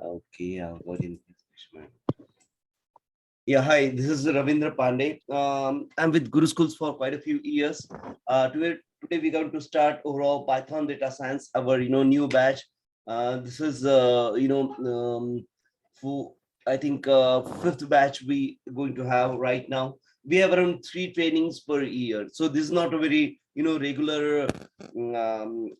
Okay, I'll go in. Yeah, hi, this is Ravindra Pandey. I'm with GuruSchools for quite a few years. Today we're going to start overall Python data science, our new batch. This is for I think fifth batch we going to have right now. We have around 3 trainings per year, so this is not a very regular.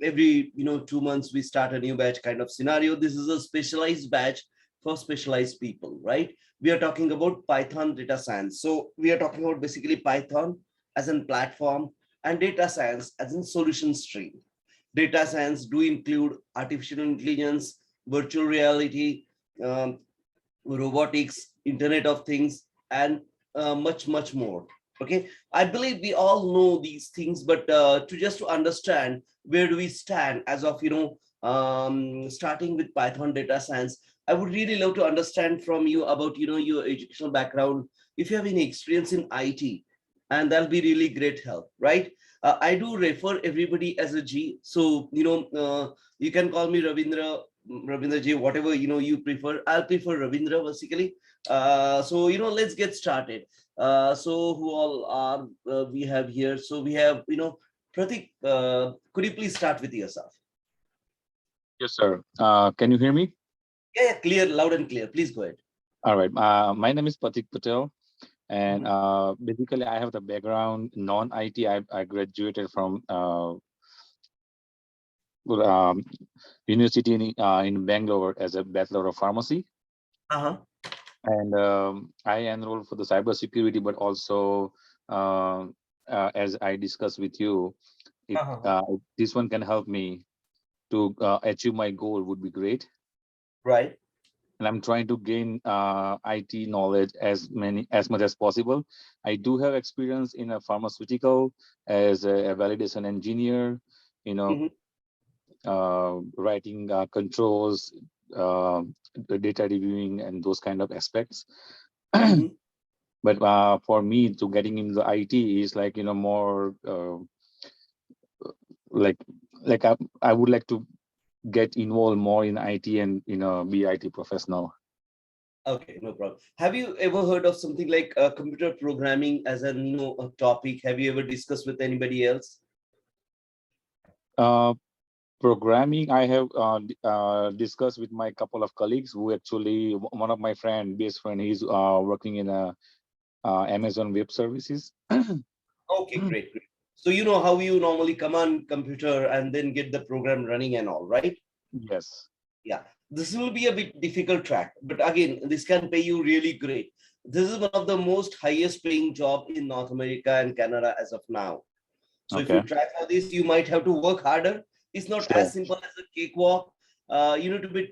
Every 2 months we start a new batch kind of scenario. This is a specialized batch for specialized people, right? We are talking about Python data science. So we are talking about basically Python as a platform and data science as a solution stream. Data science do include artificial intelligence, virtual reality, um, robotics, Internet of Things, and much more. Okay, I believe we all know these things, but to understand where do we stand as of starting with Python data science, I would really love to understand from you about your educational background, if you have any experience in IT, and that'll be really great help, right? I do refer everybody as a G, so you can call me Ravindra Ji, whatever you prefer. I'll prefer Ravindra basically. So let's get started. So who all are we have here? So we have Pratik. Could you please start with yourself? Yes, sir. Can you hear me? Yeah, clear, loud and clear. Please go ahead. All right. My name is Pratik Patel, and basically I have the background non-IT. I graduated from um, university in Bangalore as a Bachelor of Pharmacy, Uh-huh. and I enrolled for the cybersecurity, but also as I discussed with you, if Uh-huh. this one can help me to achieve my goal, would be great. Right. And I'm trying to gain IT knowledge as much as possible. I do have experience in a pharmaceutical as a validation engineer, you know, Mhm. writing controls, uh, the data reviewing, and those kind of aspects. Mhm. But for me, to getting into the IT is like more like I would like to get involved more in IT and be IT professional. Okay, no problem. Have you ever heard of something like computer programming as a topic? Have you ever discussed with anybody else? Uh, Programming, I have discussed with my couple of colleagues who actually, one of my best friend, he's working in a Amazon Web Services. Okay, great, great. So you know how you normally command computer and then get the program running and all, right? Yes. Yeah, this will be a bit difficult track, but again, this can pay you really great. This is one of the most highest paying job in North America and Canada as of now. So if you Okay. try for this, you might have to work harder. It's not Sure. as simple as a cakewalk. You need to be,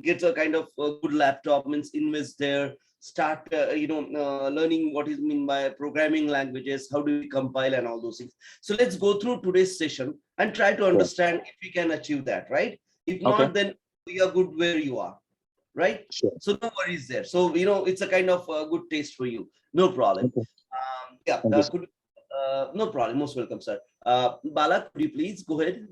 get a kind of good laptop, means invest there, start, learning what is mean by programming languages, how do we compile and all those things. So let's go through today's session and try to Sure. understand if we can achieve that, right? If Okay. not, then we are good where you are, right? Sure. So no worries there. So, it's a kind of good taste for you. No problem. Okay. Yeah, Thank you, sir. no problem. Most welcome, sir. Bala, could you please go ahead?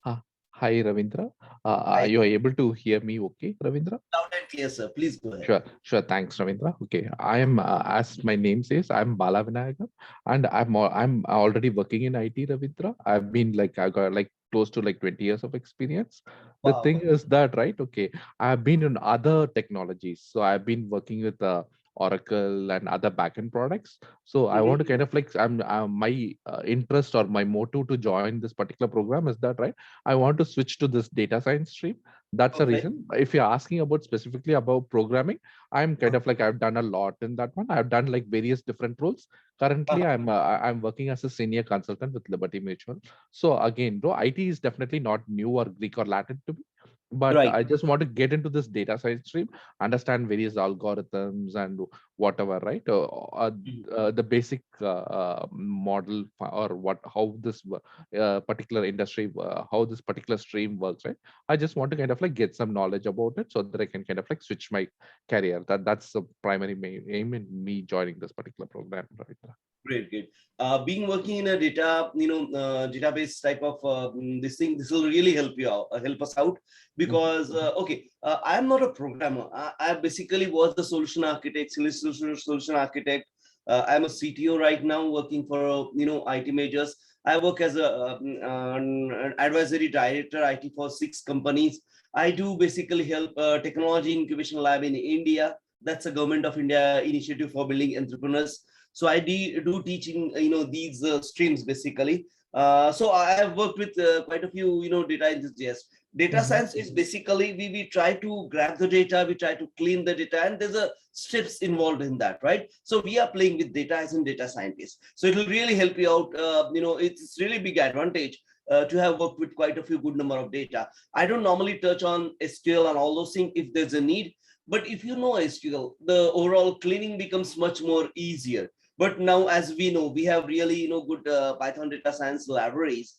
Uh, Hi, Ravindra. Are Hi, you able to hear me okay, Ravindra? loud and clear, sir. Please go ahead. Sure, sure. Thanks, Ravindra. Okay, I am, as my name says, I'm Bala Vinayagar, and I'm already working in IT, Ravindra. I've been like, I got like close to like 20 years of experience. The thing Wow. is that, right? Okay, I've been in other technologies. So I've been working with Oracle and other backend products. So I want to Mhm. kind of like, I'm my interest or my motive to join this particular program is that, right? I want to switch to this data science stream. That's the Perfect. reason. If you're asking about specifically about programming, I'm kind of like, I've done a lot in that one. I've done like various different roles. Currently, Uh-huh. I'm working as a senior consultant with Liberty Mutual. So again, bro, IT is definitely not new or Greek or Latin to me. But Right. I just want to get into this data science stream, understand various algorithms and whatever, right? Mhm. The basic model or how this particular industry, how this particular stream works, right? I just want to kind of like get some knowledge about it so that I can kind of like switch my career. That's the primary main aim in me joining this particular program, right? Great, great. Being working in a data, database type of this thing, this will really help you out, help us out, because I am not a programmer. I basically was the solution architect, solution architect. I'm a CTO right now, working for IT majors. I work as an advisory director, IT for 6 companies. I do basically help technology incubation lab in India. That's a government of India initiative for building entrepreneurs. So I do teaching, these streams basically. So I have worked with quite a few, data enthusiasts. Data science is basically we try to grab the data, we try to clean the data, and there's a steps involved in that, right? So we are playing with data as in data scientists. So it will really help you out. It's really big advantage to have worked with quite a few good number of data. I don't normally touch on SQL and all those things if there's a need, but if you know SQL, the overall cleaning becomes much more easier. But now, as we know, we have really, good Python data science libraries.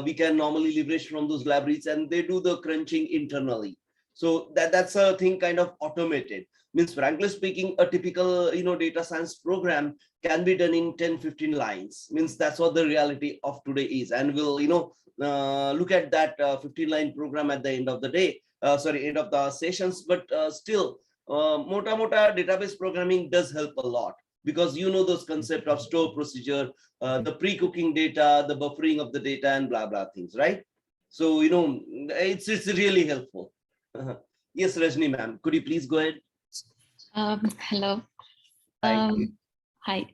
We can normally leverage from those libraries, and they do the crunching internally. So that's a thing kind of automated. Means, frankly speaking, a typical, data science program can be done in 10, 15 lines. Means that's what the reality of today is. And we'll, look at that 15-line program at the end of the day. End of the sessions. But still, mota database programming does help a lot, because those concept of store procedure, the pre-cooking data, the buffering of the data, and blah blah things, right? So it's really helpful. Yes, Rajni ma'am, could you please go ahead? Hello. Hi. Hi.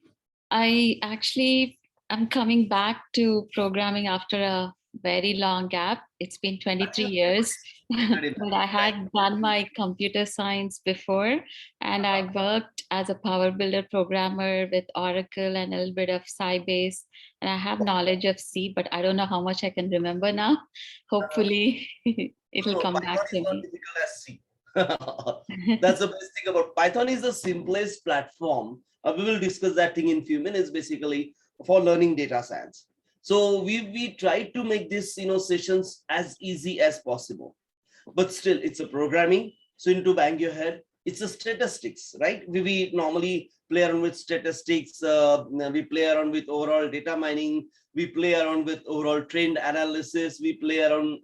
I actually am coming back to programming after a very long gap. It's been 23 years, but I had done my computer science before, and I worked as a Power Builder programmer with Oracle and a little bit of Sybase, and I have knowledge of C, but I don't know how much I can remember now. Hopefully it will come back to me. That's the best thing about Python. Is the simplest platform. We will discuss that thing in a few minutes, basically, for learning data science. So we try to make this sessions as easy as possible, but still it's a programming. So you need to bang your head. It's a statistics, right? We normally play around with statistics. We play around with overall data mining. We play around with overall trend analysis. We play around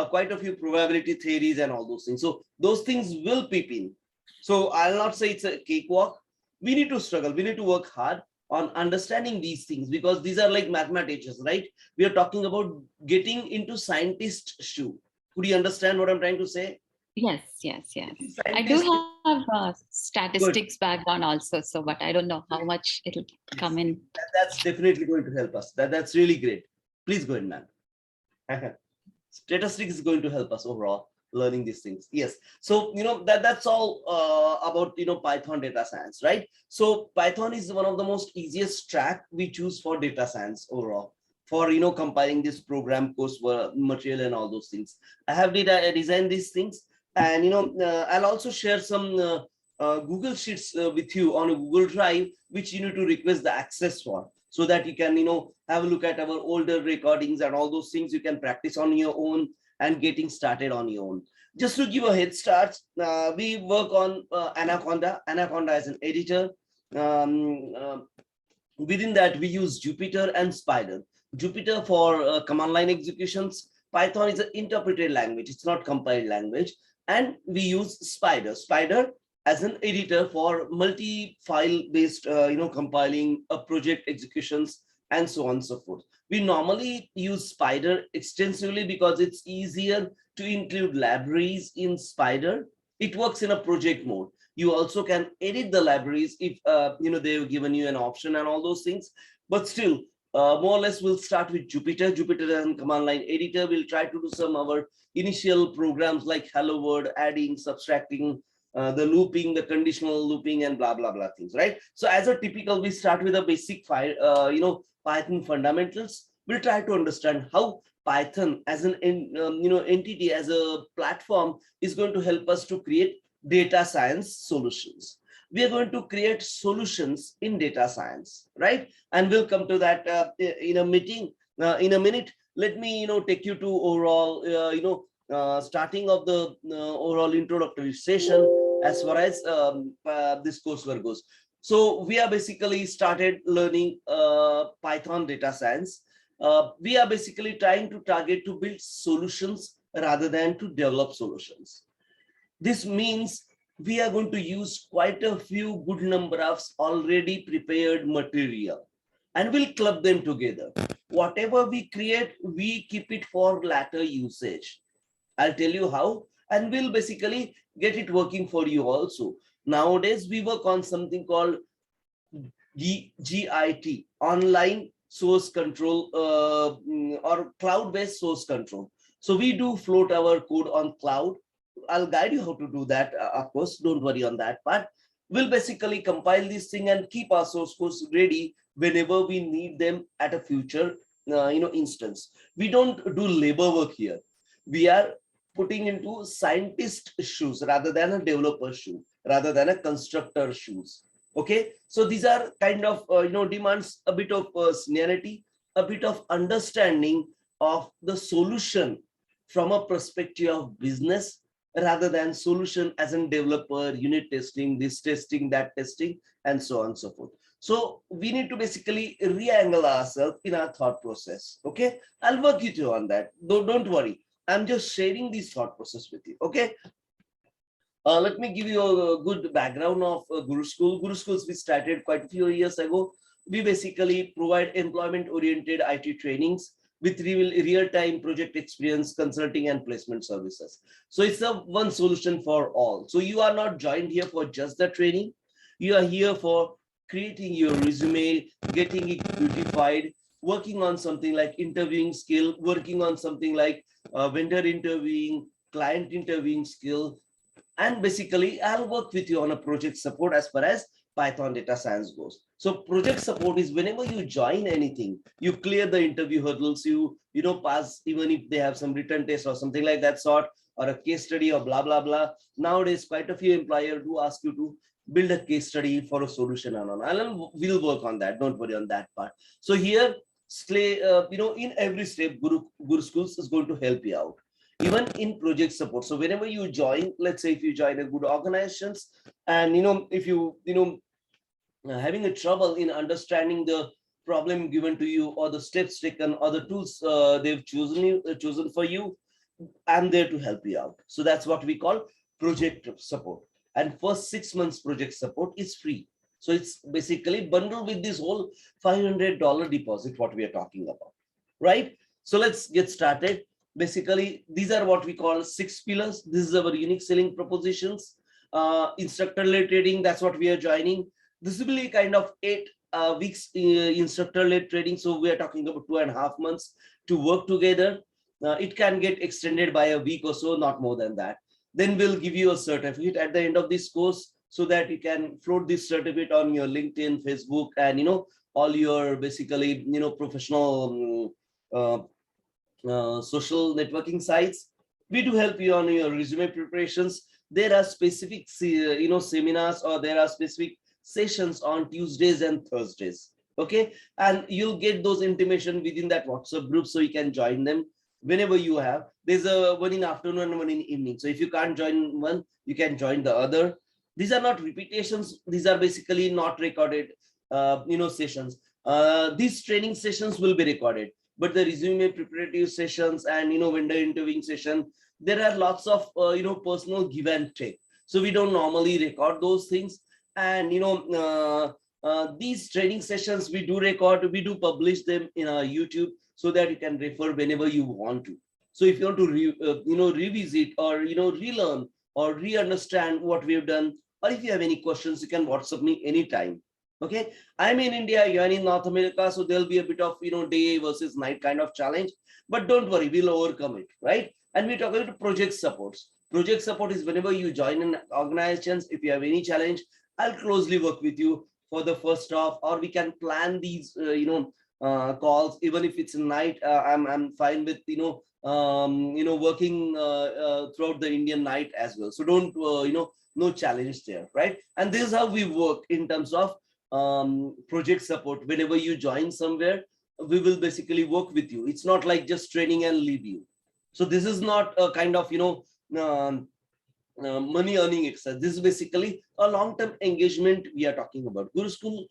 quite a few probability theories and all those things. So those things will peep in. So I'll not say it's a cakewalk. We need to struggle. We need to work hard on understanding these things, because these are like mathematicians, right? We are talking about getting into scientist shoe. Could you understand what I'm trying to say? Yes. I do have a statistics background also, so but I don't know how much it'll come in. That's definitely going to help us. That's really great. Please go ahead, ma'am. Statistics is going to help us overall learning these things. Yes. So that's all about Python data science, right? So Python is one of the most easiest track we choose for data science overall, for compiling this program course material and all those things. I have designed these things, and I'll also share some Google Sheets with you on a Google Drive, which you need to request the access for, so that you can have a look at our older recordings and all those things. You can practice on your own and getting started on your own. Just to give a head start, we work on Anaconda as an editor. Within that, we use Jupyter and Spider. Jupyter for command line executions. Python is an interpreted language. It's not compiled language. And we use Spider as an editor for multi-file based, compiling project executions and so on and so forth. We normally use Spider extensively because it's easier to include libraries in Spider. It works in a project mode. You also can edit the libraries if they've given you an option and all those things. But still, more or less, we'll start with Jupyter. Jupyter and command line editor. We'll try to do some of our initial programs like hello world, adding, subtracting, the looping, the conditional looping, and blah blah blah things, right? So as a typical, we start with a basic Python fundamentals. We'll try to understand how Python as an entity, as a platform, is going to help us to create data science solutions. We are going to create solutions in data science, right? And we'll come to that in a minute. Let me take you to overall starting of the overall introductory session as far as this coursework goes. So we are basically started learning Python data science. We are basically trying to target to build solutions rather than to develop solutions. This means we are going to use quite a few good number of already prepared material and we'll club them together. Whatever we create, we keep it for later usage. I'll tell you how, and we'll basically get it working for you also. Nowadays, we work on something called GIT, online source control or cloud-based source control. So we do float our code on cloud. I'll guide you how to do that. Of course, don't worry on that part. We'll basically compile this thing and keep our source codes ready whenever we need them at a future instance. We don't do labor work here. We are putting into scientist shoes rather than a developer shoe, rather than a constructor shoes. Okay, so these are kind of demands a bit of seniority, a bit of understanding of the solution from a perspective of business rather than solution as a developer, unit testing, this testing, that testing, and so on and so forth. So we need to basically re-angle ourselves in our thought process. Okay, I'll work with you on that. Don't worry. I'm just sharing this thought process with you. Okay. Let me give you a good background of GuruSchool. GuruSchools we started quite a few years ago. We basically provide employment-oriented IT trainings with real-time project experience, consulting, and placement services. So it's a one solution for all. So you are not joined here for just the training. You are here for creating your resume, getting it beautified, working on something like interviewing skill, working on something like vendor interviewing, client interviewing skill, and basically I'll work with you on a project support as far as Python data science goes. So project support is whenever you join anything, you clear the interview hurdles, you pass, even if they have some written test or something like that sort, or a case study or blah blah blah. Nowadays quite a few employers do ask you to build a case study for a solution, and we'll work on that. Don't worry on that part. So here in every step GuruSchools is going to help you out, even in project support. So whenever you join, let's say if you join a good organizations, and if you having a trouble in understanding the problem given to you or the steps taken or the tools they've chosen for you, I'm there to help you out. So that's what we call project support. And first 6 months project support is free. So it's basically bundled with this whole $500 deposit, what we are talking about, right? So let's get started. Basically, these are what we call 6 pillars. This is our unique selling propositions. Instructor-led trading, that's what we are joining. This will be kind of 8 weeks instructor-led trading. So we are talking about 2.5 months to work together. It can get extended by a week or so, not more than that. Then we'll give you a certificate at the end of this course so that you can float this certificate on your LinkedIn, Facebook, and all your basically professional social networking sites. We do help you on your resume preparations. There are specific seminars, or there are specific sessions on Tuesdays and Thursdays. Okay, and you'll get those intimation within that WhatsApp group, so you can join them whenever you have. There's a one in afternoon and one in evening. So if you can't join one, you can join the other. These are not repetitions. These are basically not recorded sessions. These training sessions will be recorded, but the resume preparative sessions and vendor interviewing session, there are lots of personal give and take. So we don't normally record those things. And these training sessions we do record, we do publish them in our YouTube so that you can refer whenever you want to. So if you want to revisit or relearn or re-understand what we have done, or if you have any questions, you can WhatsApp me anytime. Okay, I'm in India, you're in North America, so there'll be a bit of day versus night kind of challenge, but don't worry, we'll overcome it, right? And we're talking about project supports. Project support is whenever you join in organizations, if you have any challenge, I'll closely work with you for the first off, or we can plan these calls. Even if it's a night, I'm fine with working throughout the Indian night as well. So don't no challenge there, right? And this is how we work in terms of project support. Whenever you join somewhere, we will basically work with you. It's not like just training and leave you. So this is not a kind of money earning exercise. This is basically a long-term engagement we are talking about. Guru School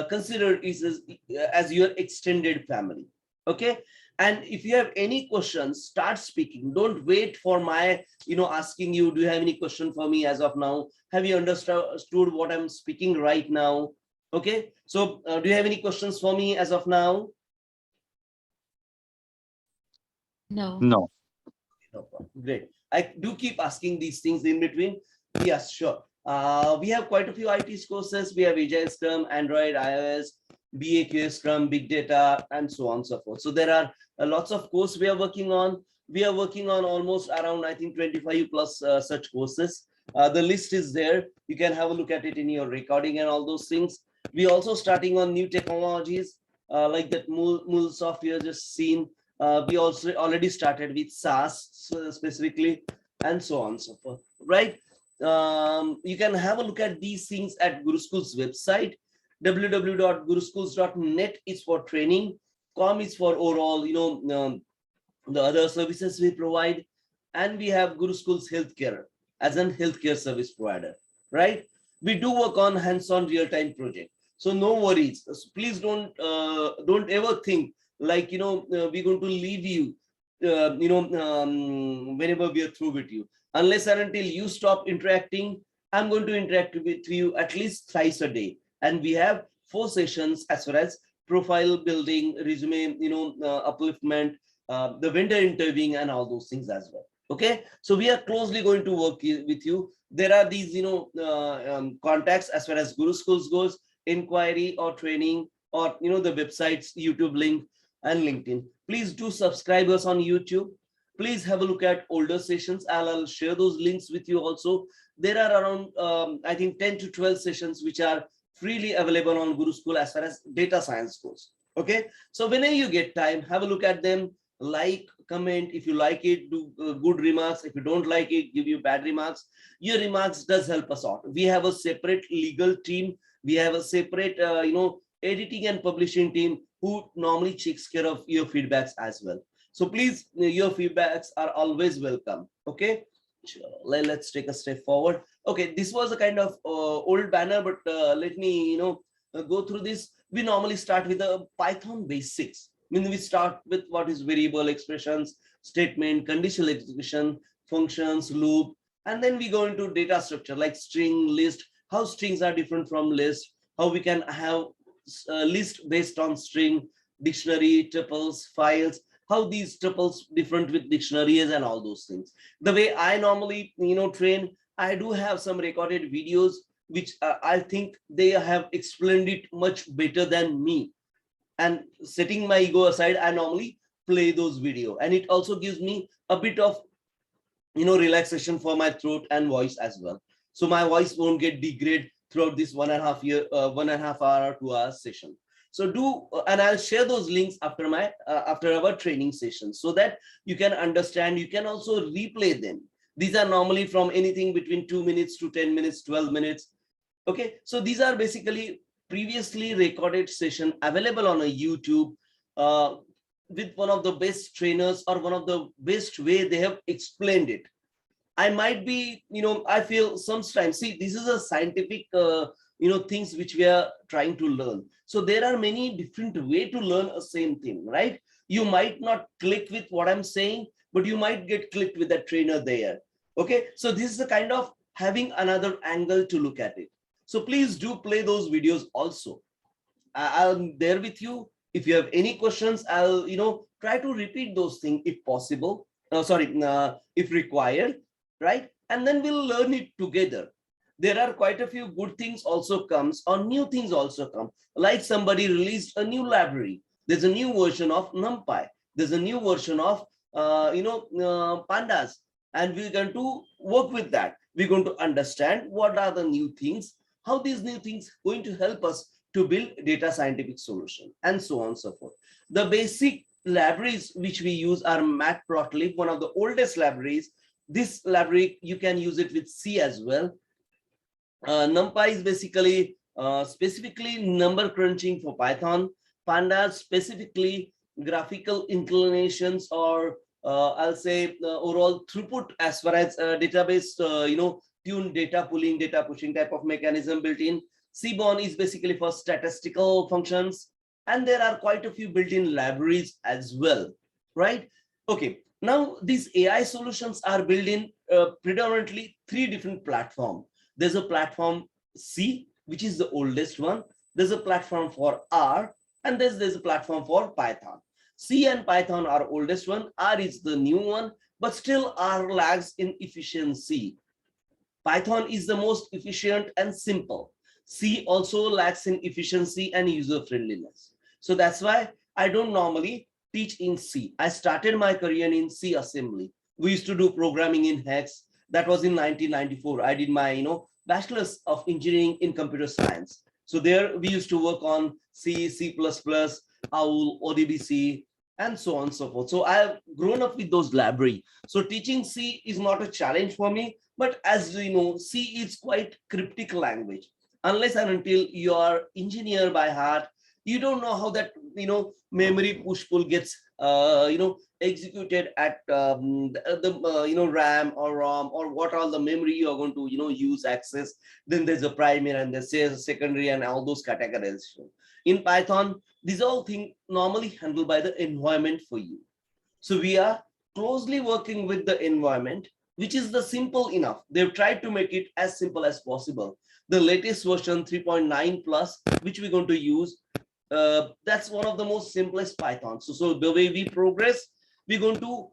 consider it as your extended family. Okay. And if you have any questions, start speaking. Don't wait for my, asking you, do you have any question for me as of now? Have you understood what I'm speaking right now? Okay. So do you have any questions for me as of now? No. No. No problem. Great. I do keep asking these things in between. Yes, sure. We have quite a few IT courses. We have Agile Scrum, Android, iOS, BAQ Scrum, Big Data, and so on and so forth. So there are lots of courses we are working on. We are working on almost around, I think, 25 plus such courses. The list is there. You can have a look at it in your recording and all those things. We also starting on new technologies like that MuleSoft you have just seen. We also already started with SaaS specifically, and so on and so forth, right? You can have a look at these things at GuruSchools website. www.guruschools.net is for training. Com is for overall, the other services we provide. And we have GuruSchools Healthcare as an healthcare service provider, right? We do work on hands-on real-time project. So no worries. Please don't ever think like, we're going to leave you, whenever we are through with you. Unless and until you stop interacting, I'm going to interact with you at least thrice a day. And we have 4 sessions as far as profile building, resume, upliftment, the vendor interviewing and all those things as well. Okay. So we are closely going to work with you. There are these, contacts as far as GuruSchools goes, inquiry or training, or, the websites, YouTube link and LinkedIn. Please do subscribe us on YouTube. Please have a look at older sessions. I'll share those links with you also. There are around, I think, 10 to 12 sessions which are freely available on Guru School as far as data science goes. Okay. So whenever you get time, have a look at them, like, comment. If you like it, do good remarks. If you don't like it, give you bad remarks. Your remarks does help us out. We have a separate legal team. We have a separate, editing and publishing team who normally takes care of your feedbacks as well. So please, your feedbacks are always welcome. Okay. Let's take a step forward. Okay, this was a kind of old banner, but let me, go through this. We normally start with the Python basics. I mean, we start with what is variable, expressions, statement, conditional execution, functions, loop, and then we go into data structure like string, list, how strings are different from list, how we can have a list based on string, dictionary, tuples, files, how these tuples different with dictionaries and all those things. The way I normally, train, I do have some recorded videos, which I think they have explained it much better than me. And setting my ego aside, I normally play those videos, and it also gives me a bit of, relaxation for my throat and voice as well. So my voice won't get degraded throughout this 1.5 hour or 2 hours session. So do, and I'll share those links after my after our training session so that you can understand. You can also replay them. These are normally from anything between 2 minutes to 10 minutes, 12 minutes. Okay, so these are basically previously recorded session available on a YouTube with one of the best trainers or one of the best way they have explained it. I might be, I feel sometimes, see, this is a scientific, things which we are trying to learn. So there are many different ways to learn a same thing, right? You might not click with what I'm saying, but you might get clicked with that trainer there. Okay, so this is the kind of having another angle to look at it. So please do play those videos also. I'm there with you. If you have any questions, I'll, try to repeat those things if possible. If required, right? And then we'll learn it together. There are quite a few good things also comes, or new things also come. Like somebody released a new library. There's a new version of NumPy. There's a new version of, pandas. And we're going to work with that. We're going to understand what are the new things, how these new things going to help us to build data scientific solution, and so on and so forth. The basic libraries which we use are matplotlib, one of the oldest libraries. This library, you can use it with C as well. NumPy is basically specifically number crunching for Python. Pandas specifically graphical inclinations or I'll say overall throughput as far as database, tuned data pulling, data pushing type of mechanism built in. Seaborn is basically for statistical functions, and there are quite a few built-in libraries as well, right? Okay, now these AI solutions are built in predominantly 3 different platforms. There's a platform C, which is the oldest one. There's a platform for R, and there's a platform for Python. C and Python are oldest one, R is the new one, but still R lags in efficiency. Python is the most efficient and simple. C also lacks in efficiency and user friendliness. So that's why I don't normally teach in C. I started my career in C assembly. We used to do programming in hex. That was in 1994. I did my bachelor's of engineering in computer science. So there we used to work on C, C++, OWL, ODBC, and so on and so forth. So I have grown up with those library. So teaching C is not a challenge for me, but as you know, C is quite cryptic language. Unless and until you are engineer by heart, you don't know how that memory push pull gets executed at the RAM or ROM, or what all the memory you are going to use access. Then there's a primary and there's a secondary and all those categorization. In Python, these all things normally handled by the environment for you. So we are closely working with the environment, which is the simple enough. They've tried to make it as simple as possible. The latest version 3.9 plus, which we're going to use, that's one of the most simplest Python. So the way we progress, we're going to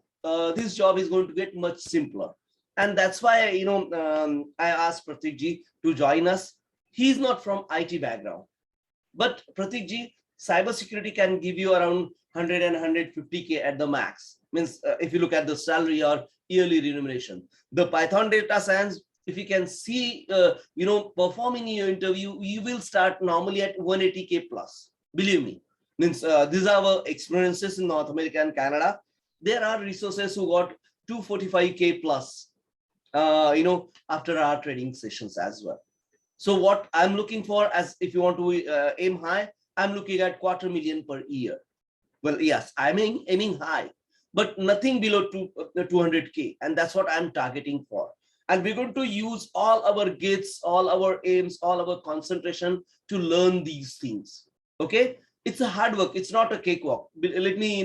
this job is going to get much simpler. And that's why I asked Pratik ji to join us. He's not from IT background, but Pratik ji, cybersecurity can give you around 100 and 150K at the max. Means if you look at the salary or yearly remuneration. The Python data science, if you can see performing in your interview, you will start normally at 180K plus. Believe me. Means these are our experiences in North America and Canada. There are resources who got 245K plus after our training sessions as well. So what I'm looking for, as if you want to aim high, I'm looking at 250,000 per year. Well, yes, I'm aiming high, but nothing below 200K. And that's what I'm targeting for. And we're going to use all our gits, all our aims, all our concentration to learn these things. Okay. It's a hard work. It's not a cakewalk. Let me,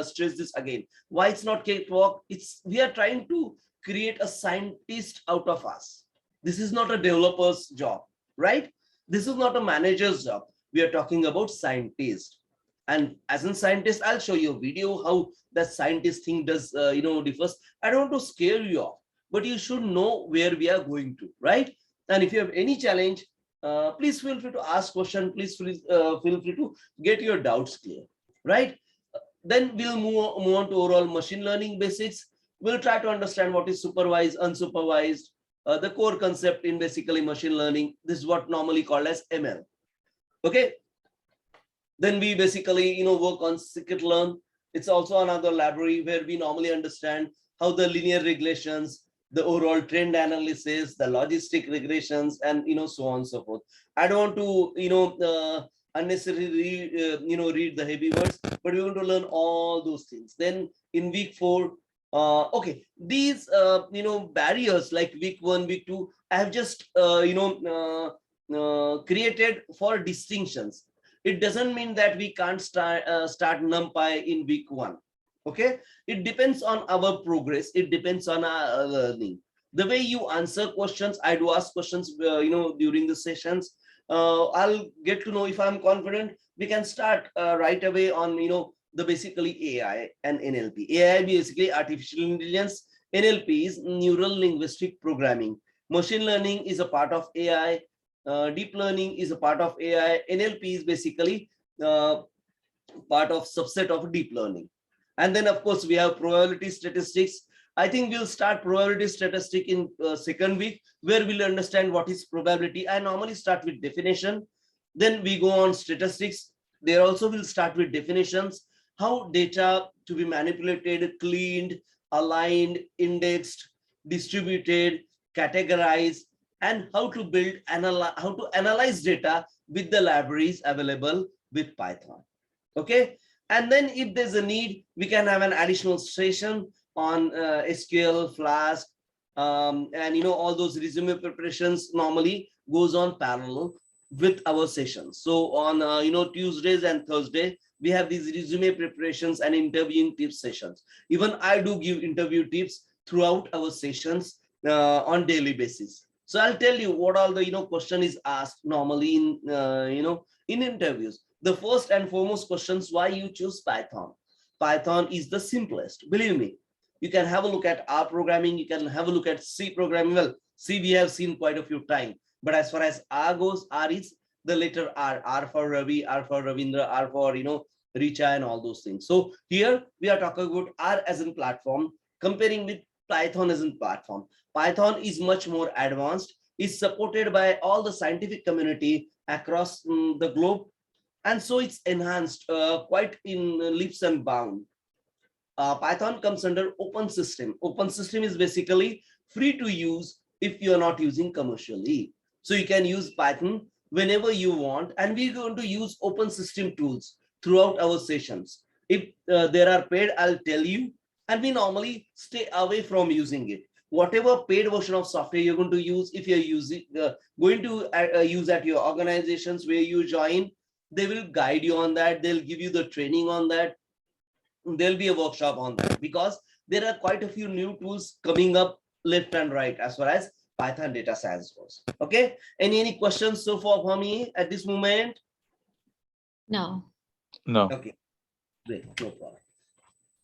stress this again. Why it's not cakewalk? We are trying to create a scientist out of us. This is not a developer's job, right? This is not a manager's job. We are talking about scientist. And as a scientist, I'll show you a video how that scientist thing does, differs. I don't want to scare you off, but you should know where we are going to, right? And if you have any challenge, please feel free to ask question. Please feel free to get your doubts clear, right? Then we'll move on to overall machine learning basics. We'll try to understand what is supervised, unsupervised, the core concept in basically machine learning. This is what normally called as ML. Okay. Then we basically, work on scikit-learn. It's also another library where we normally understand how the linear regressions, the overall trend analysis, the logistic regressions, and so on and so forth. I don't want to unnecessarily read the heavy words, but we're going to learn all those things. Then in week 4, okay, these barriers like week 1, week 2, I have just created for distinctions. It doesn't mean that we can't start NumPy in week 1. Okay, it depends on our progress. It depends on our learning. The way you answer questions, I do ask questions, during the sessions. I'll get to know if I'm confident. We can start right away on, the basically AI and NLP. AI basically artificial intelligence. NLP is neural linguistic programming. Machine learning is a part of AI. Deep learning is a part of AI. NLP is basically part of subset of deep learning. And then, of course, we have probability statistics. I think we'll start probability statistic in second week, where we'll understand what is probability. I normally start with definition. Then we go on statistics. There also we'll start with definitions, how data to be manipulated, cleaned, aligned, indexed, distributed, categorized, and how to build, how to analyze data with the libraries available with Python. Okay. And then if there's a need, we can have an additional session on SQL, Flask, and all those resume preparations normally goes on parallel with our sessions. So on Tuesdays and Thursday, we have these resume preparations and interviewing tips sessions. Even I do give interview tips throughout our sessions on daily basis. So I'll tell you what all the question is asked normally in in interviews. The first and foremost questions, why you choose Python. Python is the simplest, believe me. You can have a look at R programming, you can have a look at C programming. Well, C we have seen quite a few times, but as far as R goes, R is the letter R for Ravi, R for Ravindra, R for Richa and all those things. So here we are talking about R as a platform, comparing with Python as a platform. Python is much more advanced, is supported by all the scientific community across the globe, and so it's enhanced quite in leaps and bounds. Python comes under open system. Open system is basically free to use if you are not using commercially. So you can use Python whenever you want, and we're going to use open system tools throughout our sessions. If there are paid, I'll tell you, and we normally stay away from using it. Whatever paid version of software you're going to use, if you're using going to use at your organizations where you join, they will guide you on that. They'll give you the training on that. There'll be a workshop on that, because there are quite a few new tools coming up left and right as far as Python data science goes. Okay, any questions so far for me at this moment? No. No. Okay, great, no problem.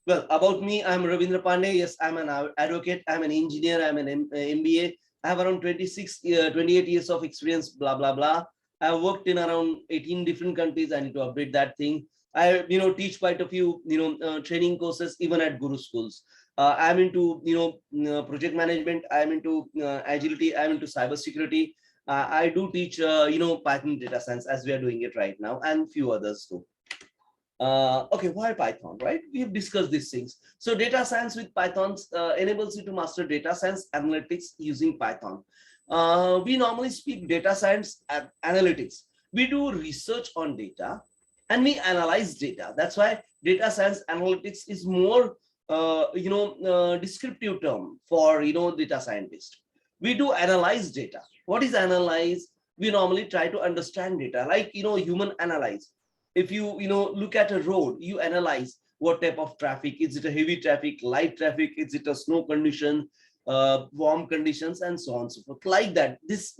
Well, about me, I'm Ravindra Pandey. Yes, I'm an advocate, I'm an engineer, I'm an MBA. I have around 28 years of experience, blah blah blah. I've worked in around 18 different countries. I need to update that thing. I teach quite a few training courses even at GuruSchools. I'm into project management. I'm into agility. I'm into cybersecurity. I do teach Python data science as we are doing it right now, and few others too. Okay, why Python, right? We've discussed these things. So data science with Python enables you to master data science analytics using Python. We normally speak data science and analytics. We do research on data and we analyze data. That's why data science analytics is more descriptive term for data scientist. We do analyze data. What is analyze? We normally try to understand data, like human analyze. If you look at a road, you analyze what type of traffic. Is it a heavy traffic, light traffic? Is it a snow condition, warm conditions, and so on and so forth, like that. This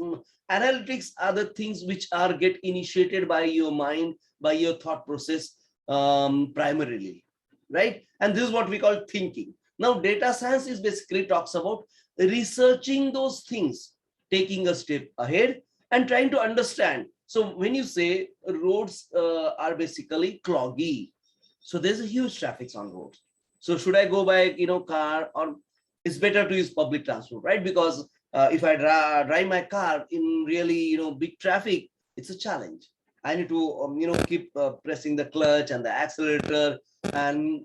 analytics are the things which are get initiated by your mind, by your thought process, primarily, right? And this is what we call thinking. Now data science is basically talks about researching those things, taking a step ahead and trying to understand. So when you say roads are basically cloggy, so there's a huge traffic on roads. So should I go by car, or it's better to use public transport, right? Because if I drive my car in really big traffic, it's a challenge. I need to keep pressing the clutch and the accelerator, and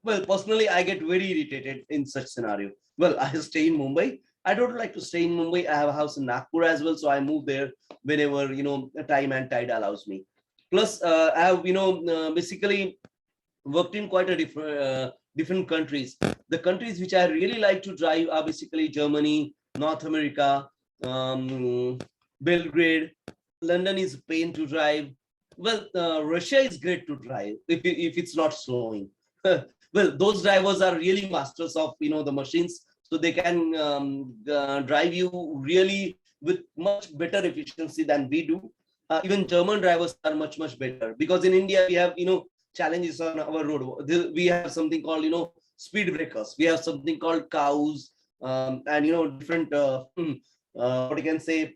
well, personally I get very irritated in such scenario. Well, I stay in Mumbai. I don't like to stay in Mumbai. I have a house in Nagpur as well, so I move there whenever time and tide allows me. Plus I have basically worked in quite a different countries. The countries which I really like to drive are basically Germany, North America, Belgrade. London is a pain to drive. Well, Russia is great to drive if it's not slowing. Well, those drivers are really masters of the machines, so they can drive you really with much better efficiency than we do. Even German drivers are much better, because in India we have challenges on our road. We have something called speed breakers. We have something called cows, and different what you can say,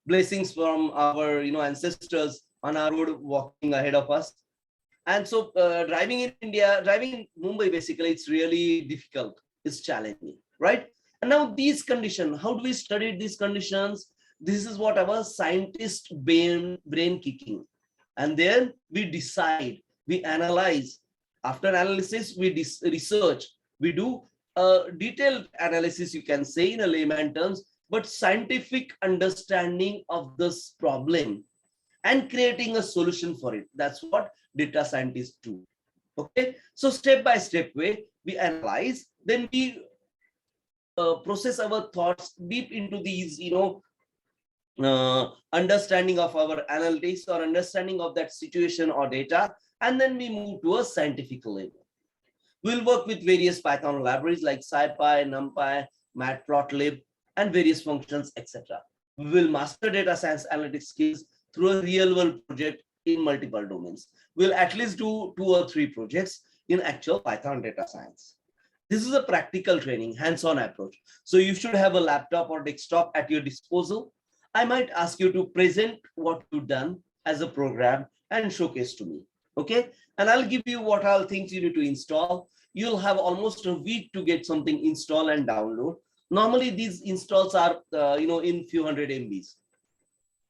blessings from our ancestors on our road walking ahead of us. And so driving in India, driving in Mumbai, basically it's really difficult. It's challenging, right? And now these conditions, how do we study these conditions? This is what our scientist brain kicking. And then we decide, we analyze. After analysis, we research. We do a detailed analysis, you can say in a layman terms, but scientific understanding of this problem and creating a solution for it. That's what data scientists do. Okay, so step by step way, we analyze, then we process our thoughts deep into these, understanding of our analytics or understanding of that situation or data, and then we move to a scientific level. We'll work with various Python libraries like SciPy, NumPy, Matplotlib, and various functions, etc. We will master data science analytics skills through a real-world project in multiple domains. We'll at least do 2 or 3 projects in actual Python data science. This is a practical training, hands-on approach. So you should have a laptop or desktop at your disposal. I might ask you to present what you've done as a program and showcase to me. Okay, and I'll give you what all things you need to install. You'll have almost a week to get something installed and download. Normally these installs are in few hundred MBs,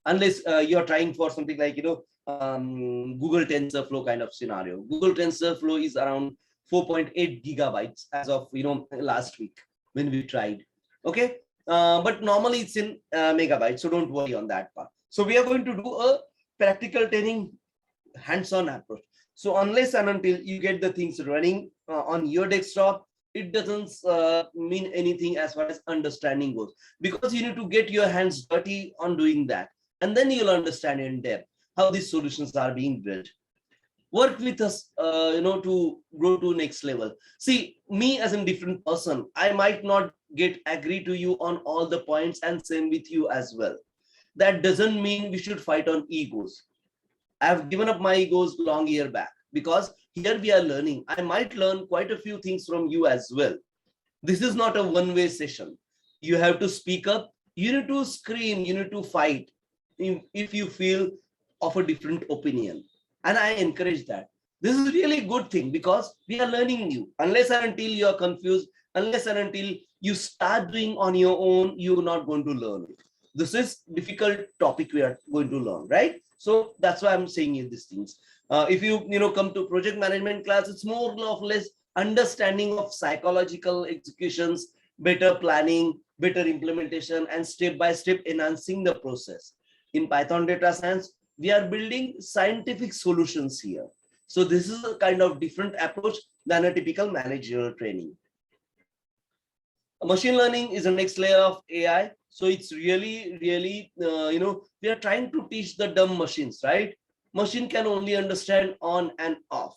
unless you're trying for something like Google TensorFlow kind of scenario. Google TensorFlow is around 4.8 gigabytes as of last week when we tried. Okay, but normally it's in megabytes, so don't worry on that part. So we are going to do a practical training, hands-on approach. So unless and until you get the things running on your desktop, it doesn't mean anything as far as understanding goes, because you need to get your hands dirty on doing that, and then you'll understand in depth how these solutions are being built. Work with us to grow to next level. See, me as a different person, I might not get agree to you on all the points, and same with you as well. That doesn't mean we should fight on egos. I've given up my egos long year back, because here we are learning. I might learn quite a few things from you as well. This is not a one-way session. You have to speak up. You need to scream. You need to fight if you feel of a different opinion. And I encourage that. This is really good thing, because we are learning new. Unless and until you are confused, unless and until you start doing on your own, you're not going to learn it. This is difficult topic we are going to learn, right? So that's why I'm saying these things. If you come to project management class, it's more or less understanding of psychological executions, better planning, better implementation, and step by step enhancing the process. In Python data science, we are building scientific solutions here. So this is a kind of different approach than a typical managerial training. Machine learning is the next layer of AI. So it's really, we are trying to teach the dumb machines, right? Machine can only understand on and off.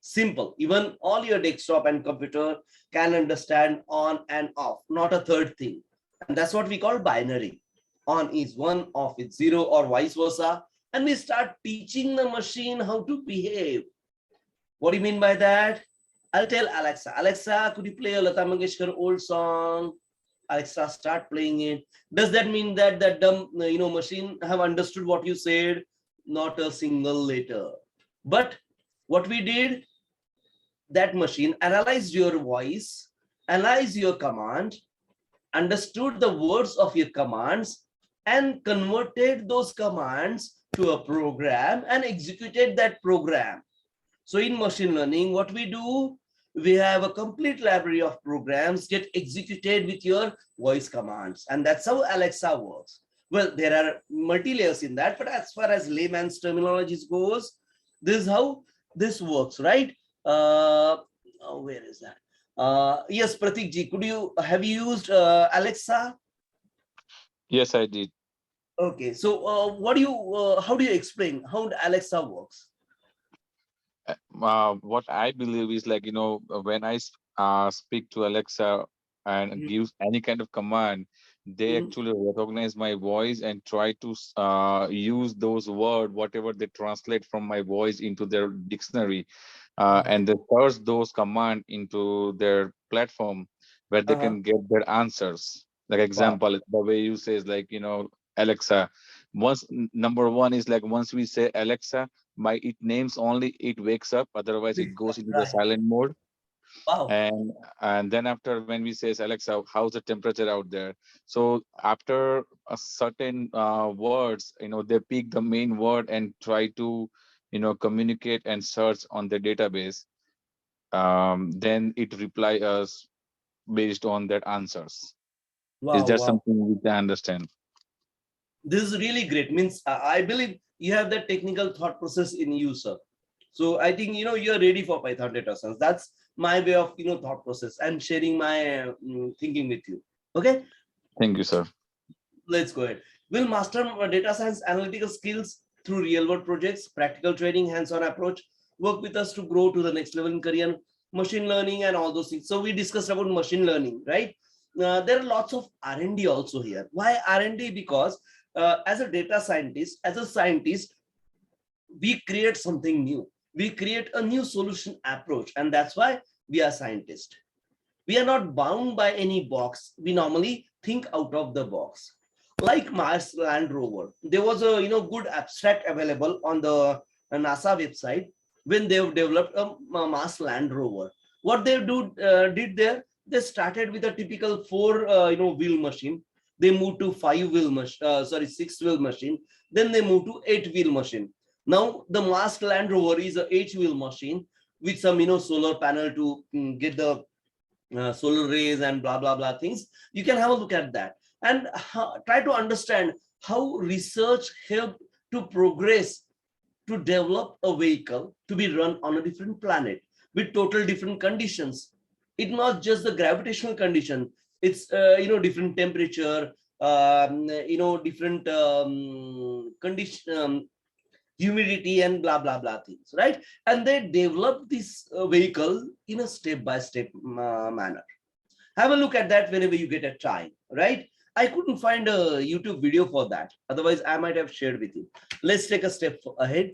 Simple. Even all your desktop and computer can understand on and off, not a third thing. And that's what we call binary. On is 1, off is 0, or vice versa. And we start teaching the machine how to behave. What do you mean by that? I'll tell Alexa, Alexa, could you play a Lata Mangeshkar old song? Alexa, start playing it. Does that mean that that dumb machine have understood what you said? Not a single letter. But what we did, that machine analyzed your voice, analyzed your command, understood the words of your commands, and converted those commands to a program and executed that program. So in machine learning, what we do, we have a complete library of programs get executed with your voice commands. And that's how Alexa works. Well, there are multi-layers in that, but as far as layman's terminologies goes, this is how this works, right? Where is that? Yes, Pratik ji, have you used Alexa? Yes, I did. Okay, so how do you explain how Alexa works? What I believe is like, when I speak to Alexa and give any kind of command, they actually recognize my voice and try to use those words, whatever they translate from my voice into their dictionary, and they search those commands into their platform where they can get their answers. Like example, the way you say is like, Alexa. Number one is like, once we say Alexa, it names only, it wakes up, otherwise it goes into the silent mode. Wow. And then after, when we say Alexa, how's the temperature out there? So after a certain words, they pick the main word and try to communicate and search on the database. Then it reply us based on that answers. Wow, Is that something we can understand? This is really great. Means I believe you have that technical thought process in you, sir. So I think, you're ready for Python data science. That's my way of, thought process and sharing my thinking with you. Okay, Thank you, sir. let's go ahead. We'll master data science analytical skills through real world projects, practical training, hands-on approach. Work with us to grow to the next level in career, machine learning and all those things. So we discussed about machine learning, right? There are lots of R&D also here. Why R&D? Because as a data scientist, as a scientist, we create something new. We create a new solution approach, and that's why we are scientists. We are not bound by any box. We normally think out of the box. Like Mars Land Rover, there was a good abstract available on the NASA website when they've developed a Mars Land Rover. What they did there, they started with a typical four wheel machine. They moved to six wheel machine. Then they moved to 8-wheel machine. Now the Mars Land Rover is a 8-wheel machine with some solar panel to get the solar rays and blah blah blah things. You can have a look at that and try to understand how research helped to progress to develop a vehicle to be run on a different planet with total different conditions. It's not just the gravitational condition, it's different temperature, different condition, humidity and blah blah blah things, right? And they developed this vehicle in a step-by-step manner. Have a look at that whenever you get a time, right? I couldn't find a YouTube video for that, otherwise I might have shared with you. Let's take a step ahead.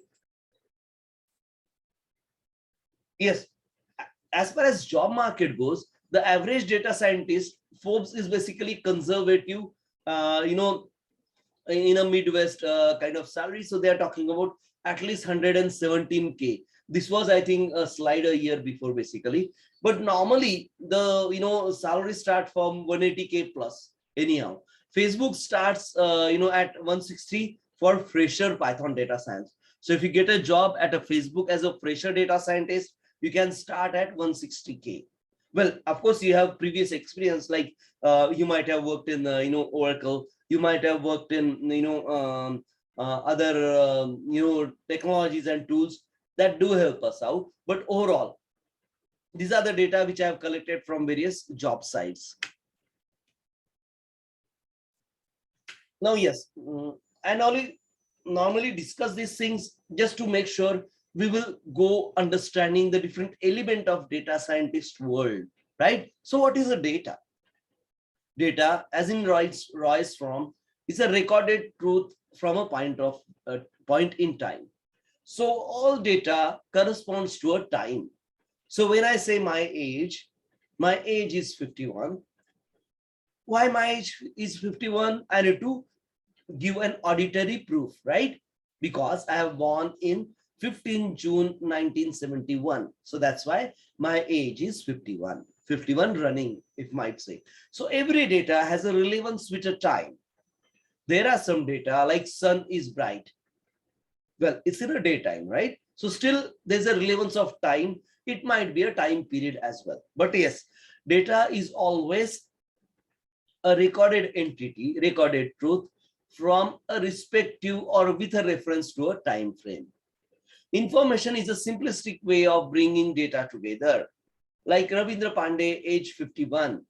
Yes, as far as job market goes, the average data scientist, Forbes is basically conservative, in a Midwest kind of salary. So they are talking about at least 117K. This was, I think, a slide a year before, basically. But normally, the salary start from 180K plus. Anyhow, Facebook starts, at 160 for fresher Python data science. So if you get a job at a Facebook as a fresher data scientist, you can start at 160K. Well, of course, you have previous experience, like you might have worked in, Oracle. You might have worked in, other, technologies and tools that do help us out. But overall, these are the data which I have collected from various job sites. Now, yes, I normally discuss these things just to make sure we will go understanding the different element of data scientist world, right? So what is a data? Data, as in Roy's from, is a recorded truth from a point in time. So all data corresponds to a time. So when I say my age is 51. Why my age is 51? I need to give an auditory proof, right? Because I have born in 15 June 1971. So that's why my age is 51. 51 running, if might say. So every data has a relevance with a time. There are some data like sun is bright. Well, it's in a daytime, right? So still there's a relevance of time. It might be a time period as well. But yes, data is always a recorded entity, recorded truth from a respective or with a reference to a time frame. Information is a simplistic way of bringing data together. Like Ravindra Pandey, age 51.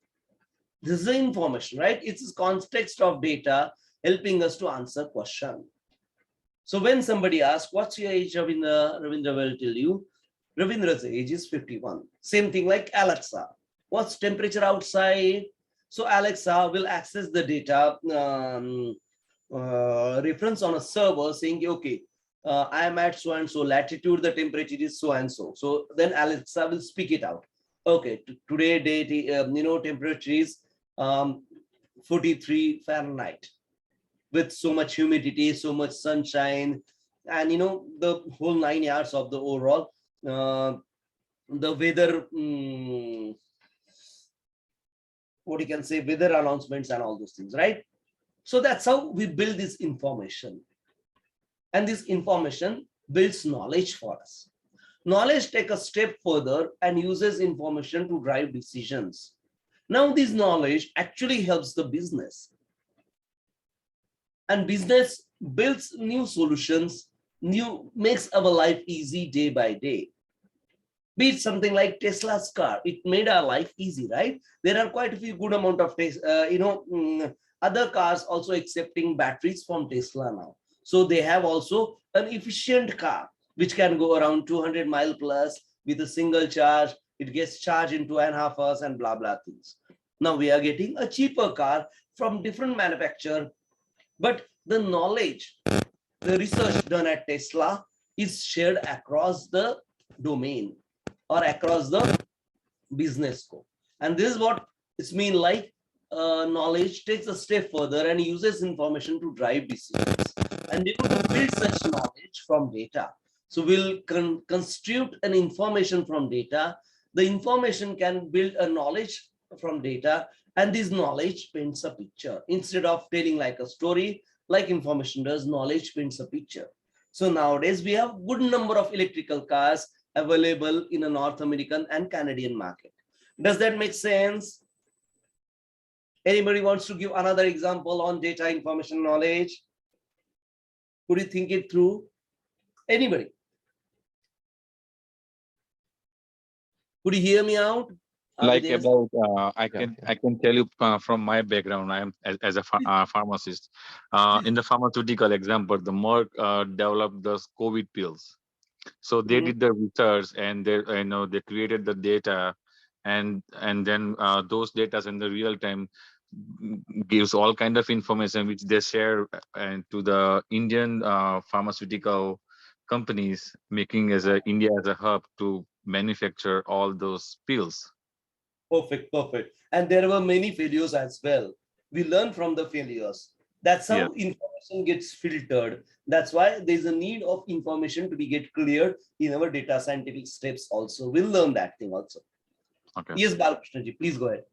This is the information, right? It's the context of data helping us to answer question. So when somebody asks, what's your age, Ravindra? Ravindra will tell you, Ravindra's age is 51. Same thing like Alexa. What's temperature outside? So Alexa will access the data reference on a server saying, okay, I am at so and so latitude, the temperature is so and so. So then Alexa will speak it out. Okay, today date, temperature is 43 Fahrenheit with so much humidity, so much sunshine, and the whole 9 yards of the overall the weather, what you can say, weather announcements and all those things, right? So that's how we build this information. And this information builds knowledge for us. Knowledge takes a step further and uses information to drive decisions. Now this knowledge actually helps the business. And business builds new solutions new makes our life easy day by day. Be it something like Tesla's car, it made our life easy, right? There are quite a few good amount of other cars also accepting batteries from Tesla now. So they have also an efficient car which can go around 200 mile plus with a single charge. It gets charged in 2.5 hours and blah blah things. Now we are getting a cheaper car from different manufacturer, but the knowledge, the research done at Tesla is shared across the domain or across the business scope. And this is what it's mean like knowledge takes a step further and uses information to drive decisions. And we want to build such knowledge from data. So we'll construct an information from data. The information can build a knowledge from data, and this knowledge paints a picture. Instead of telling like a story, like information does, knowledge paints a picture. So nowadays we have good number of electrical cars available in a North American and Canadian market. Does that make sense? Anybody wants to give another example on data, information, knowledge? Could you think it through? Anybody? Could you hear me out? Like about I Yeah. can tell you from my background. I am as a pharmacist. In the pharmaceutical example, the Merck developed the COVID pills. So they did the research, and they they created the data, and then those data in the real time gives all kind of information which they share and to the Indian pharmaceutical companies, making as a India as a hub to manufacture all those pills. Perfect, perfect. And there were many failures as well. We learn from the failures. That's Yeah. how information gets filtered. That's why there's a need of information to be get cleared in our data scientific steps also. We'll learn that thing also. Okay. Yes, Balakrishnaji, please go ahead.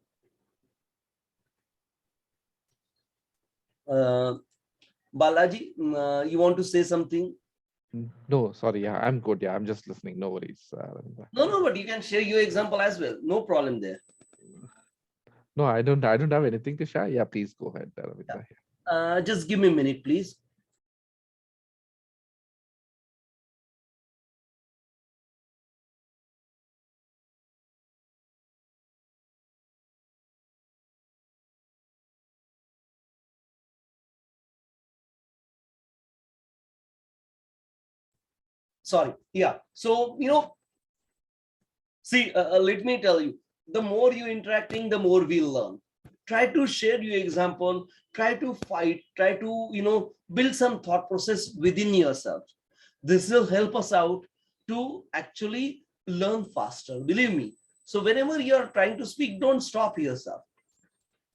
Balaji, you want to say something? No, sorry. Yeah, I'm good. Yeah, I'm just listening. No worries. Ravindra. No, but you can share your example as well. No problem there. No, I don't have anything to share. Yeah, please go ahead, Ravindra. Just give me a minute, please. Sorry. Yeah. So, see, let me tell you, the more you interacting, the more we'll learn. Try to share your example, try to fight, try to, build some thought process within yourself. This will help us out to actually learn faster, believe me. So whenever you're trying to speak, don't stop yourself.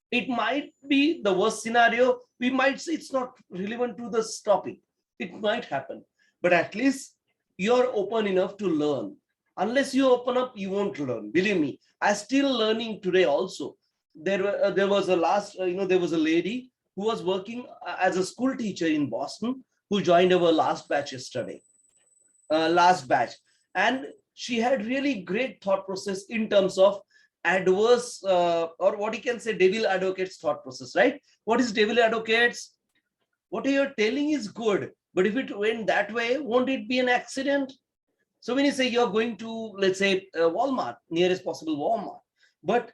It might be the worst scenario. We might say it's not relevant to this topic. It might happen, but at least you're open enough to learn. Unless you open up, you won't learn. Believe me, I'm still learning today also. There was a there was a lady who was working as a school teacher in Boston who joined our last batch yesterday, last batch. And she had really great thought process in terms of adverse or what you can say devil advocates thought process, right? What is devil advocates? What you're telling is good, but if it went that way, won't it be an accident? So when you say you're going to, let's say, Walmart, nearest possible Walmart, but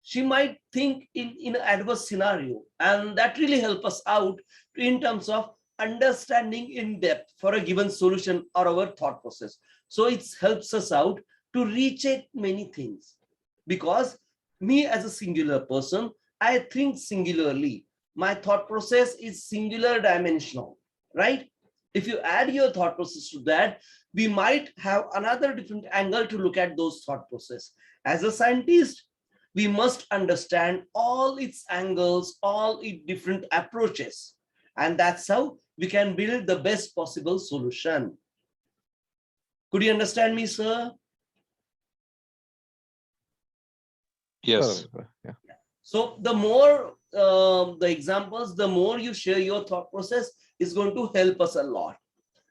she might think in an adverse scenario, and that really help us out in terms of understanding in depth for a given solution or our thought process. So it helps us out to recheck many things, because me as a singular person, I think singularly. My thought process is singular dimensional, right? If you add your thought process to that, we might have another different angle to look at those thought process. As a scientist, we must understand all its angles, all its different approaches. And that's how we can build the best possible solution. Could you understand me, sir? Yes. Yeah. So the more the examples, the more you share your thought process is going to help us a lot,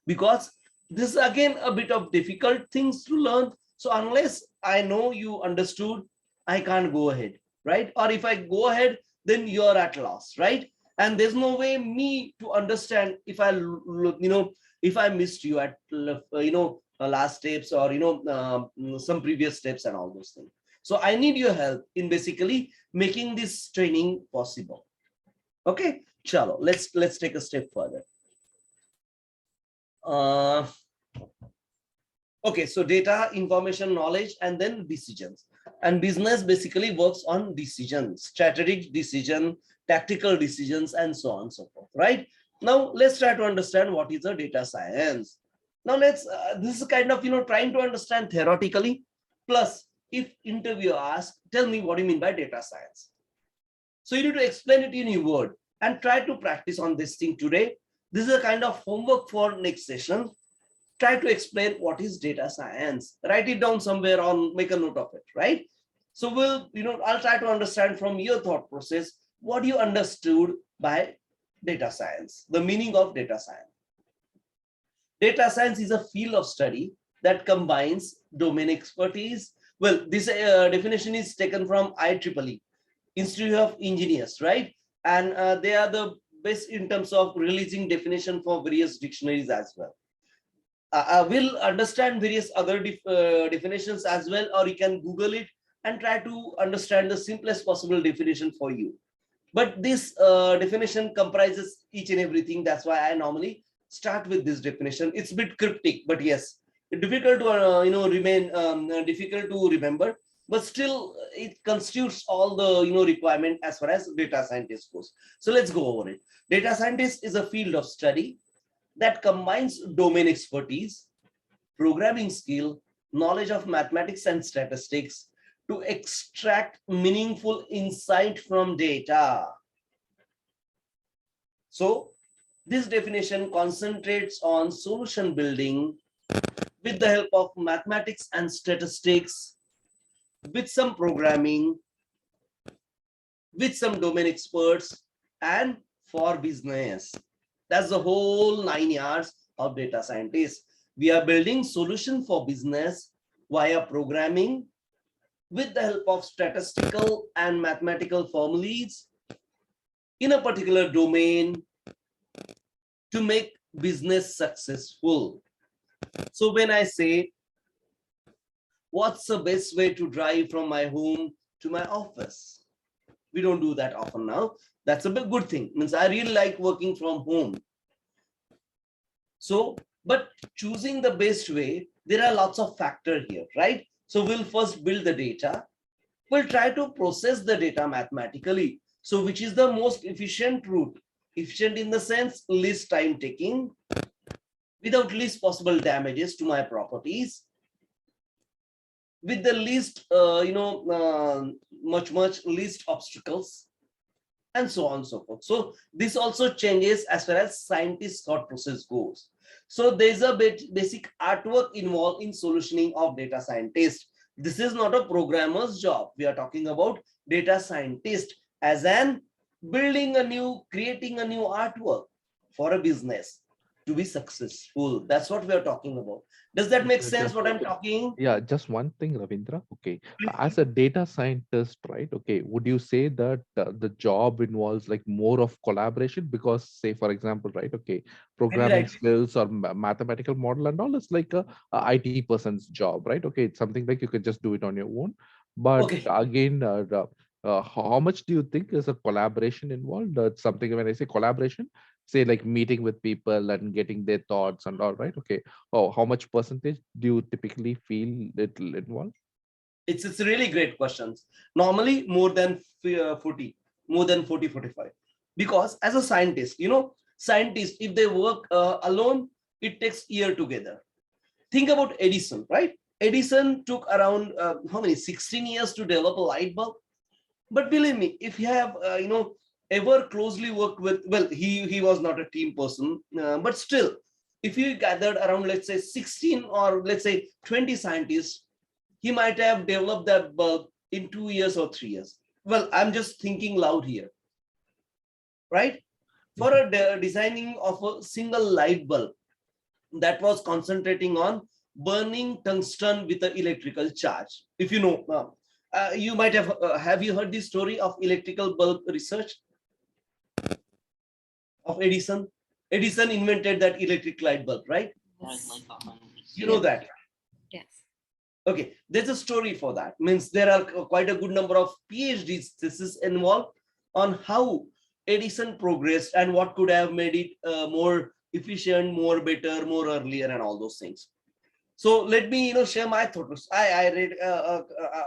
because this is again a bit of difficult things to learn. So unless I know you understood, I can't go ahead, right? Or if I go ahead, then you're at loss, right? And there's no way me to understand if I if I missed you at last steps, or some previous steps and all those things. So I need your help in basically making this training possible. Okay, chalo, let's take a step further. Okay, so data, information, knowledge, and then decisions. And business basically works on decisions, strategic decision, tactical decisions, and so on and so forth, right? Now let's try to understand what is a data science. Now let's this is kind of trying to understand theoretically, plus if interviewer asks, tell me what do you mean by data science. So you need to explain it in your word and try to practice on this thing today. This is a kind of homework for next session. Try to explain what is data science. Write it down somewhere or make a note of it, right? So I'll try to understand from your thought process what you understood by data science, the meaning of data science. Data science is a field of study that combines domain expertise. Well, this definition is taken from IEEE, Institute of Engineers, right? And they are the best in terms of releasing definition for various dictionaries as well. We'll understand various other definitions as well, or you can Google it and try to understand the simplest possible definition for you. But this definition comprises each and everything. That's why I normally start with this definition. It's a bit cryptic, but yes, difficult to remain difficult to remember. But still, it constitutes all the requirement as far as data scientist goes. So let's go over it. Data scientist is a field of study that combines domain expertise, programming skill, knowledge of mathematics and statistics to extract meaningful insight from data. So this definition concentrates on solution building with the help of mathematics and statistics, with some programming, with some domain experts, and for business. That's the whole 9 yards of data scientists. We are building solution for business via programming with the help of statistical and mathematical formulas in a particular domain to make business successful. So when I say, what's the best way to drive from my home to my office? We don't do that often now. That's a big good thing. Means I really like working from home. So, but choosing the best way, there are lots of factors here, right? So we'll first build the data. We'll try to process the data mathematically. So which is the most efficient route? Efficient in the sense least time taking, without least possible damages to my properties, with the least, much least obstacles, and so on and so forth. So this also changes as far as scientist thought process goes. So there's a basic artwork involved in solutioning of data scientist. This is not a programmer's job. We are talking about data scientist as an creating a new artwork for a business to be successful. That's what we are talking about. Does that make sense what I'm talking? Yeah, just one thing, Ravindra. Okay, as a data scientist, right? Okay, would you say that the job involves like more of collaboration? Because, say, for example, right? Okay, programming skills or mathematical model and all is like a IT person's job, right? Okay, it's something like you can just do it on your own. But again, how much do you think is a collaboration involved? It's something when I say collaboration, say like meeting with people and getting their thoughts and all, right? Okay. Oh, how much percentage do you typically feel it involved? It's really great questions. Normally more than 40, more than 40, 45. Because as a scientist, scientists, if they work alone, it takes year together. Think about Edison, right? Edison took around how many 16 years to develop a light bulb. But believe me, if you have ever closely worked with, well, he was not a team person, but still, if you gathered around, let's say 16 or let's say 20 scientists, he might have developed that bulb in 2 years or 3 years. Well, I'm just thinking loud here, right? For a designing of a single light bulb that was concentrating on burning tungsten with an electrical charge. If you know, you might have you heard the story of electrical bulb research of Edison? Edison invented that electric light bulb, right? Yes. You know that. Yes. Okay, there's a story for that. Means there are quite a good number of PhDs thesis involved on how Edison progressed and what could have made it more efficient, more better, more earlier, and all those things. So let me share my thoughts. I read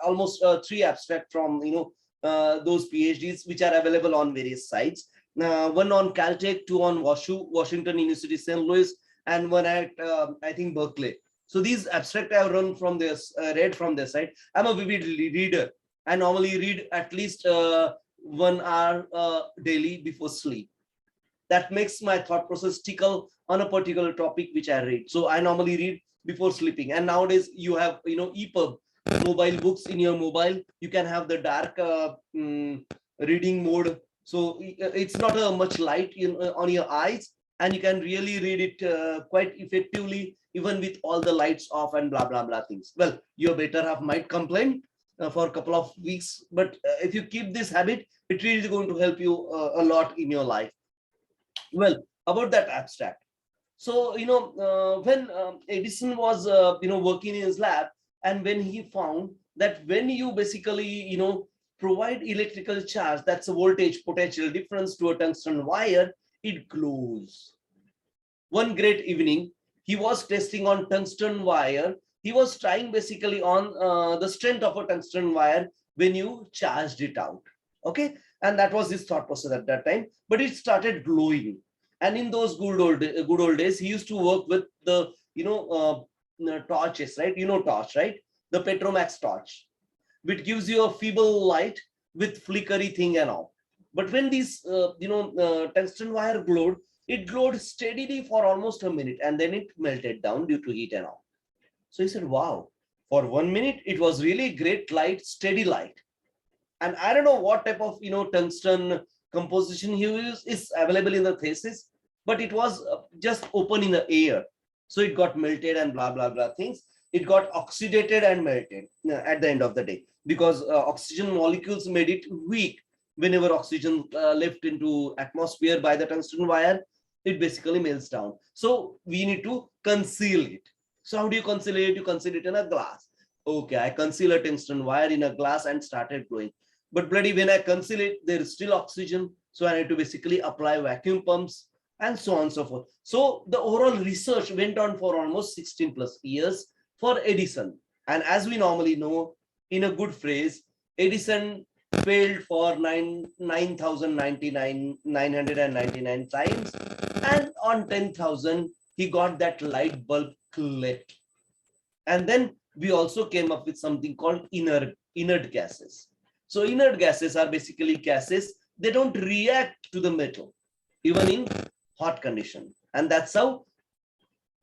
almost 3 abstract from those PhDs which are available on various sites. One on Caltech, 2 on Washington University, St. Louis, and one at I think Berkeley. So these abstract I have run from this, read from their site. I'm a vivid reader. I normally read at least 1 hour daily before sleep. That makes my thought process tickle on a particular topic which I read. So I normally read before sleeping. And nowadays you have EPUB, mobile books in your mobile. You can have the dark reading mode. So it's not a much light on your eyes, and you can really read it quite effectively, even with all the lights off and blah blah blah things. Well, your better half might complain for a couple of weeks, but if you keep this habit, it really is going to help you a lot in your life. Well, about that abstract. So when Edison was working in his lab, and when he found that when you basically provide electrical charge, that's a voltage potential difference, to a tungsten wire, it glows. One great evening, he was testing on tungsten wire. He was trying basically on the strength of a tungsten wire when you charged it out. Okay, and that was his thought process at that time. But it started glowing. And in those good old days, he used to work with the torches, right? Torch, right? The Petromax torch, which gives you a feeble light with flickery thing and all. But when these tungsten wire glowed, it glowed steadily for almost a minute, and then it melted down due to heat and all. So he said, wow, for 1 minute it was really great light, steady light. And I don't know what type of tungsten composition he used is available in the thesis, but it was just open in the air, so it got melted and blah blah blah things. It got oxidated and melted at the end of the day, because oxygen molecules made it weak. Whenever oxygen left into atmosphere by the tungsten wire, it basically melts down. So we need to conceal it. So how do you conceal it? You conceal it in a glass. Okay, I conceal a tungsten wire in a glass and started glowing. But bloody, when I conceal it, there is still oxygen. So I need to basically apply vacuum pumps and so on and so forth. So the overall research went on for almost 16 plus years for Edison. And as we normally know, in a good phrase, Edison failed for 9,999 times. And on 10,000, he got that light bulb clipped. And then we also came up with something called inert gases. So inert gases are basically gases. They don't react to the metal, even in hot condition. And that's how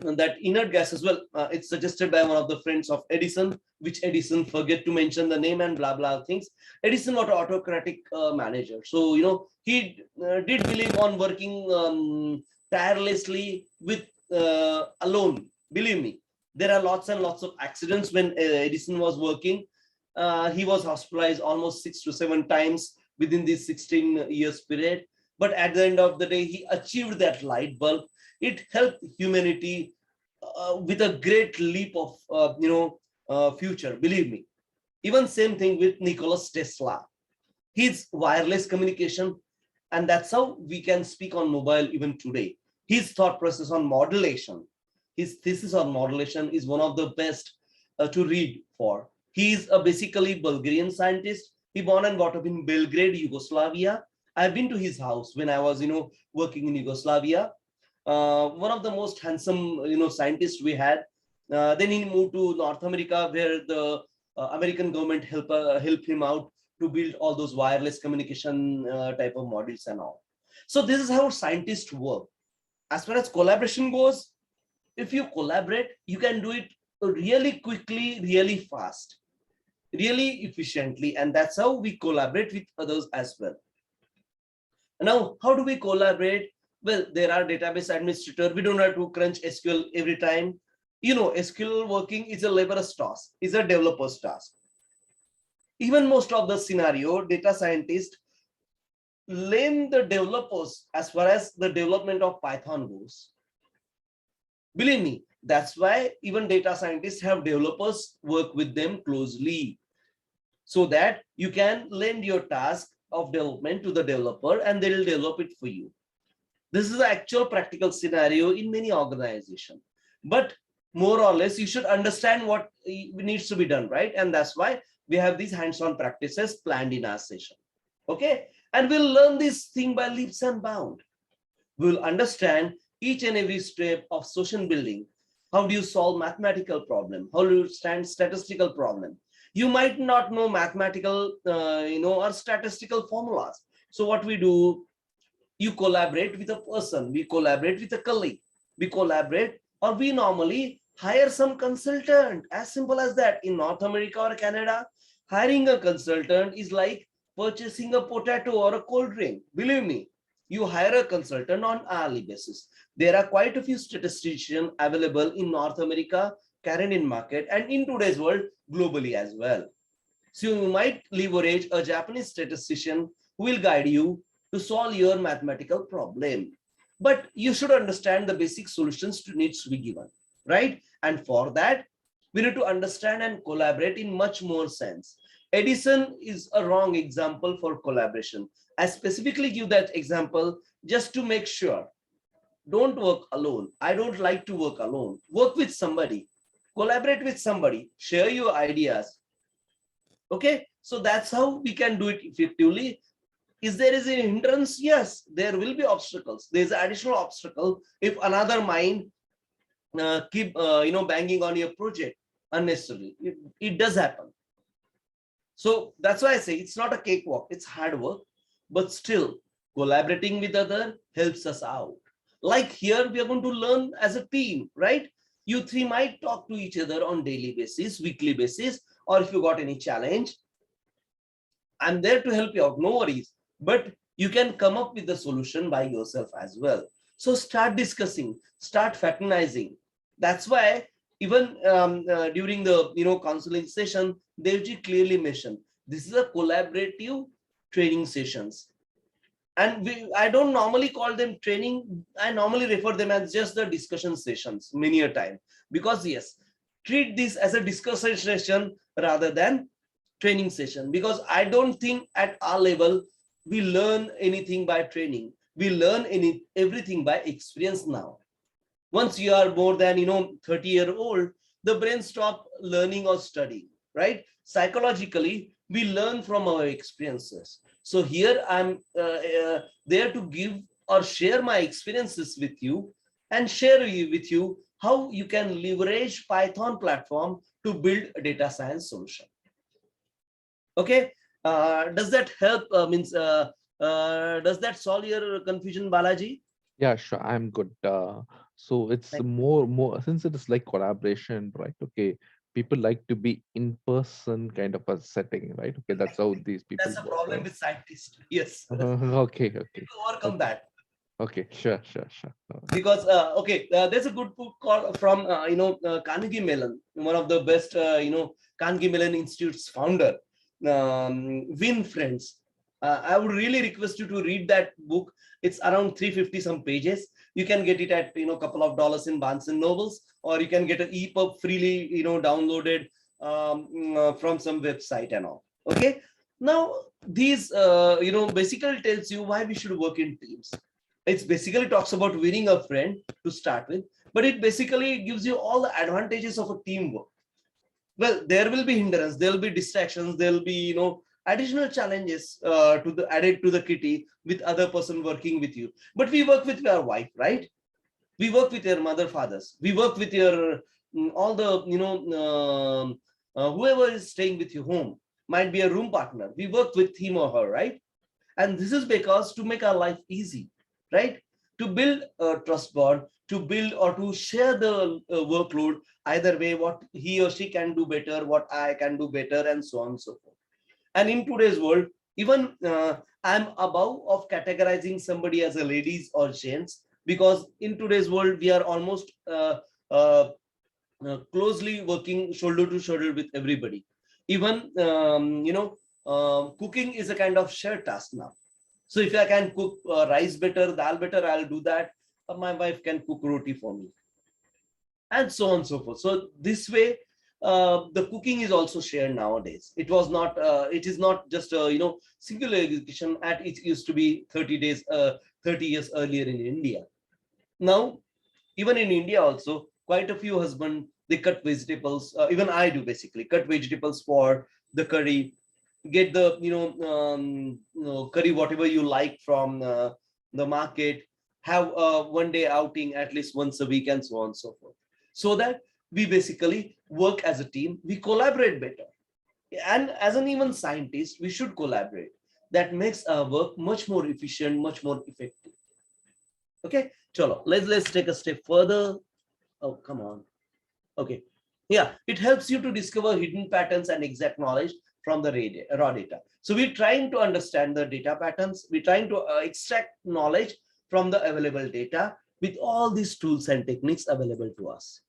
that inert gas as well, it's suggested by one of the friends of Edison, which Edison forget to mention the name and blah blah things. Edison was an autocratic manager, so he did believe on working tirelessly with alone. Believe me, there are lots and lots of accidents when Edison was working. He was hospitalized almost 6 to 7 times within this 16 years period. But at the end of the day, he achieved that light bulb. It helped humanity with a great leap of future. Believe me. Even same thing with Nikola Tesla. His wireless communication, and that's how we can speak on mobile even today. His thought process on modulation, his thesis on modulation is one of the best to read for. He is a basically Bulgarian scientist. He born and brought up in Belgrade, Yugoslavia. I've been to his house when I was, working in Yugoslavia. One of the most handsome, scientists we had. Then he moved to North America, where the American government helped him out to build all those wireless communication type of modules and all. So this is how scientists work. As far as collaboration goes, if you collaborate, you can do it really quickly, really fast, really efficiently, and that's how we collaborate with others as well. Now, how do we collaborate? Well, there are database administrators. We don't have to crunch SQL every time. SQL working is a laborious task, is a developer's task. Even most of the scenario, data scientists blame the developers as far as the development of Python goes. Believe me, that's why even data scientists have developers work with them closely, so that you can lend your task of development to the developer and they will develop it for you. This is the actual practical scenario in many organizations. But more or less, you should understand what needs to be done, right? And that's why we have these hands-on practices planned in our session. Okay, and we'll learn this thing by leaps and bounds. We'll understand each and every step of solution building. How do you solve mathematical problem? How do you understand statistical problem? You might not know mathematical, or statistical formulas. So what we do, you collaborate with a person, we collaborate with a colleague, we collaborate, or we normally hire some consultant, as simple as that. In North America or Canada, hiring a consultant is like purchasing a potato or a cold drink. Believe me, you hire a consultant on hourly basis. There are quite a few statisticians available in North America, Canadian market, and in today's world, globally as well. So you might leverage a Japanese statistician who will guide you to solve your mathematical problem. But you should understand the basic solutions to needs to be given, right? And for that, we need to understand and collaborate in much more sense. Edison is a wrong example for collaboration. I specifically give that example just to make sure. Don't work alone. I don't like to work alone. Work with somebody, collaborate with somebody, share your ideas. Okay, so that's how we can do it effectively. Is there is a hindrance? Yes, there will be obstacles. There's an additional obstacle if another mind keep banging on your project unnecessarily. It does happen. So that's why I say it's not a cakewalk, it's hard work, but still collaborating with other helps us out. Like here, we are going to learn as a team, right? You three might talk to each other on daily basis, weekly basis, or if you got any challenge, I'm there to help you out, no worries. But you can come up with the solution by yourself as well. So start discussing, start fraternizing. That's why even during the counseling session, Devji clearly mentioned this is a collaborative training sessions. And I don't normally call them training. I normally refer them as just the discussion sessions many a time. Because yes, treat this as a discussion session rather than training session. Because I don't think at our level, we learn anything by training. We learn everything by experience now. Once you are more than 30-year-old, the brain stops learning or studying, right? Psychologically, we learn from our experiences. So here I'm there to give or share my experiences with you and share with you how you can leverage Python platform to build a data science solution. Okay, does that help? Does that solve your confusion, Balaji? Yeah, sure. I'm good. So it's more since it is like collaboration, right? Okay. People like to be in person kind of a setting, right? Okay, that's how these people That's a work, problem right? with scientists. Yes. Okay, okay. People overcome Okay. that. Okay, sure. Because there's a good book called from Carnegie Mellon, one of the best Carnegie Mellon Institute's founder, Win Friends. I would really request you to read that book. It's around 350 some pages. You can get it at a couple of dollars in Barnes and Nobles, or you can get an EPUB freely downloaded from some website and all. Okay, now these basically tells you why we should work in teams. It's basically talks about winning a friend to start with, but it basically gives you all the advantages of a teamwork. Well, there will be hindrance, there will be distractions, there will be additional challenges added to the kitty with other person working with you. But we work with your wife, right? We work with your mother, fathers. We work with your all the whoever is staying with you home. Might be a room partner. We work with him or her, right? And this is because to make our life easy, right? To build a trust bond, to build or to share the workload, either way, what he or she can do better, what I can do better, and so on and so forth. And in today's world, even I'm above of categorizing somebody as a ladies or gents, because in today's world, we are almost closely working shoulder to shoulder with everybody. Even, cooking is a kind of shared task now. So if I can cook rice better, dal better, I'll do that. My wife can cook roti for me, and so on and so forth. So this way, the cooking is also shared nowadays. It was not. It is not just singular education. At it used to be 30 days, 30 years earlier in India. Now, even in India also, quite a few husbands they cut vegetables. Even I do basically cut vegetables for the curry. Get the curry whatever you like from the market. Have one day outing at least once a week and so on and so forth. So that we basically work as a team. We collaborate better. And as an even scientist, we should collaborate. That makes our work much more efficient, much more effective. Okay, chalo, let's take a step further. Oh, come on. Okay. Yeah, it helps you to discover hidden patterns and exact knowledge from the raw data. So we're trying to understand the data patterns. We're trying to extract knowledge from the available data with all these tools and techniques available to us.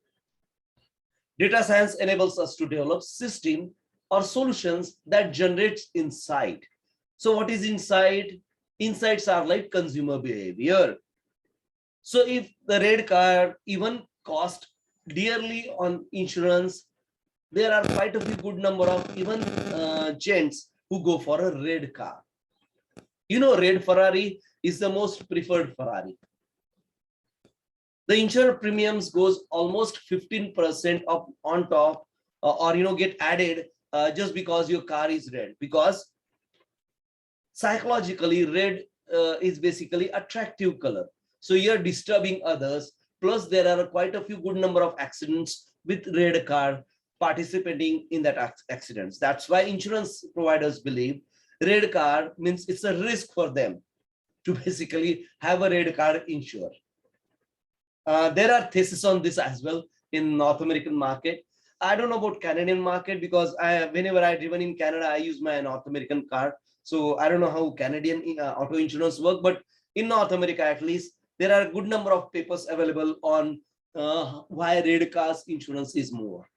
Data science enables us to develop systems or solutions that generate insight. So what is insight? Insights are like consumer behavior. So if the red car even cost dearly on insurance, there are quite a few good number of even gents who go for a red car. Red Ferrari is the most preferred Ferrari. The insurance premiums goes almost 15% of on top, or get added just because your car is red. Because psychologically, red is basically attractive color. So you're disturbing others. Plus, there are quite a few good number of accidents with red car participating in that accidents. That's why insurance providers believe red car means it's a risk for them to basically have a red car insured. There are theses on this as well in North American market. I don't know about Canadian market because whenever I driven in Canada, I use my North American car. So I don't know how Canadian auto insurance work, but in North America at least, there are a good number of papers available on why red cars insurance is more.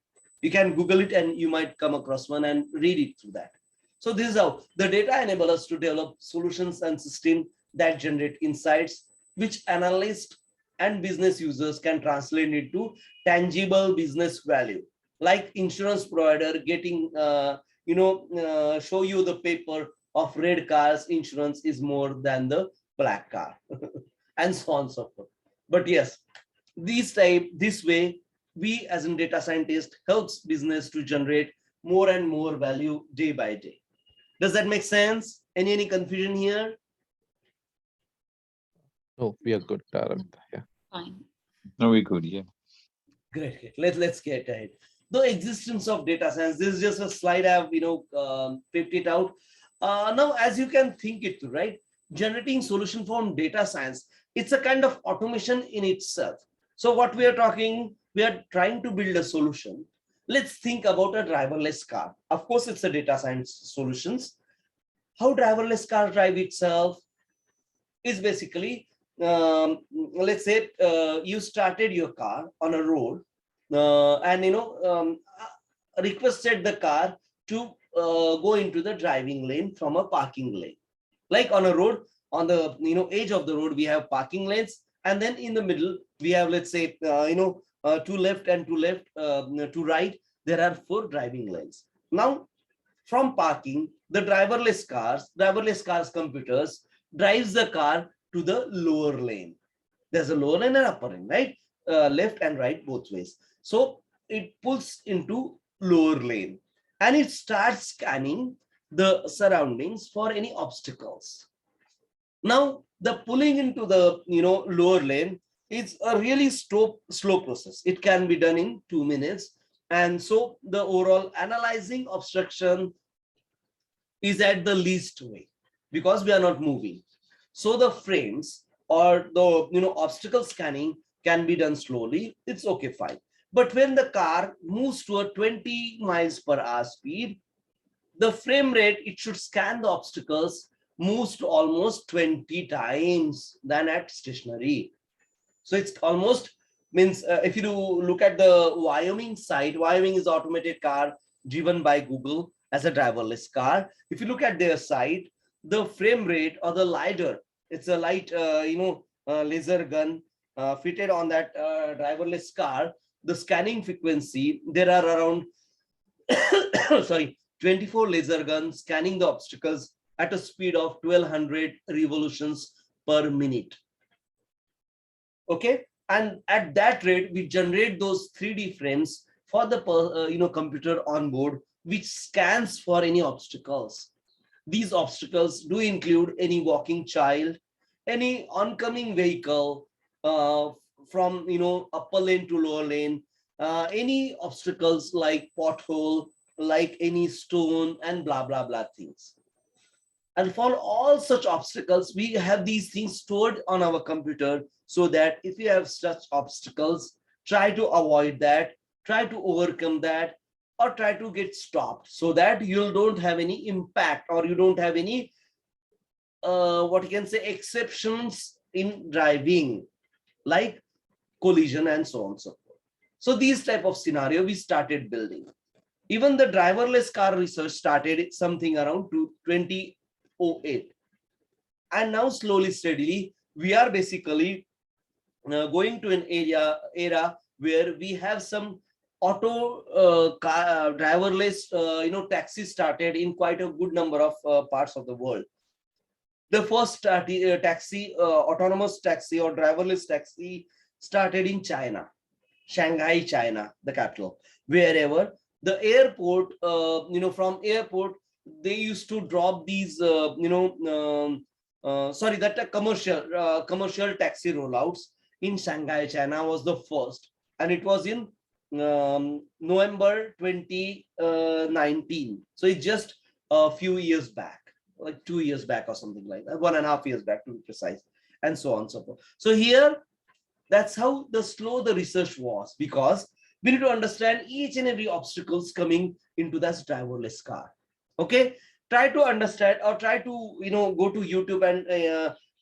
You can Google it and you might come across one and read it through that. So this is how the data enable us to develop solutions and systems that generate insights, which analysts and business users can translate into tangible business value. Like insurance provider getting, show you the paper of red cars insurance is more than the black car. And so on and so forth. But yes, this way, we as a data scientist helps business to generate more and more value day by day. Does that make sense? Any confusion here? Oh, we are good. Yeah. Fine. No, we good. Yeah. Great. Let's get ahead. The existence of data science. This is just a slide I've picked it out. Now, as you can think it through, right? Generating solution from data science, it's a kind of automation in itself. So what we are trying to build a solution. Let's think about a driverless car. Of course, it's a data science solutions. How driverless car drive itself is basically, let's say you started your car on a road and requested the car to go into the driving lane from a parking lane. Like on a road, on the edge of the road, we have parking lanes, and then in the middle we have, let's say, two left and two right. There are 4 driving lanes. Now, from parking, the driverless cars computers drives the car to the lower lane. There's a lower lane and upper lane, right? Left and right both ways. So it pulls into lower lane and it starts scanning the surroundings for any obstacles. Now, the pulling into the lower lane is a really slow process. It can be done in 2 minutes. And so the overall analyzing obstruction is at the least way because we are not moving. So the frames or the obstacle scanning can be done slowly. It's okay, fine. But when the car moves to a 20 miles per hour speed, the frame rate it should scan the obstacles moves to almost 20 times than at stationary. So it's almost means if you look at the Wyoming site, Wyoming is automated car driven by Google as a driverless car. If you look at their site, the frame rate or the LiDAR. It's a light, laser gun fitted on that driverless car. The scanning frequency, there are around, sorry, 24 laser guns scanning the obstacles at a speed of 1200 revolutions per minute. Okay, and at that rate, we generate those 3D frames for the computer on board, which scans for any obstacles. These obstacles do include any walking child, any oncoming vehicle from upper lane to lower lane, any obstacles like pothole, like any stone, and blah blah blah things. And for all such obstacles, we have these things stored on our computer, so that if you have such obstacles, try to avoid that, try to overcome that, or try to get stopped, so that you don't have any impact, or you don't have any what you can say, exceptions in driving, like collision and so on and so forth. So these type of scenario we started building. Even the driverless car research started something around 2008, and now slowly steadily we are basically going to an era where we have some auto driverless taxis started in quite a good number of parts of the world. The first taxi, autonomous taxi or driverless taxi, started in China, Shanghai, China, the capital. Wherever the airport, from airport, they used to drop these, commercial taxi rollouts in Shanghai, China was the first, and it was in November 2019. So it's just a few years back, like 2 years back or something like that, 1.5 years back to be precise, and so on and so forth. So here, that's how slow the research was, because we need to understand each and every obstacles coming into this driverless car. Okay, try to understand, or try to go to YouTube and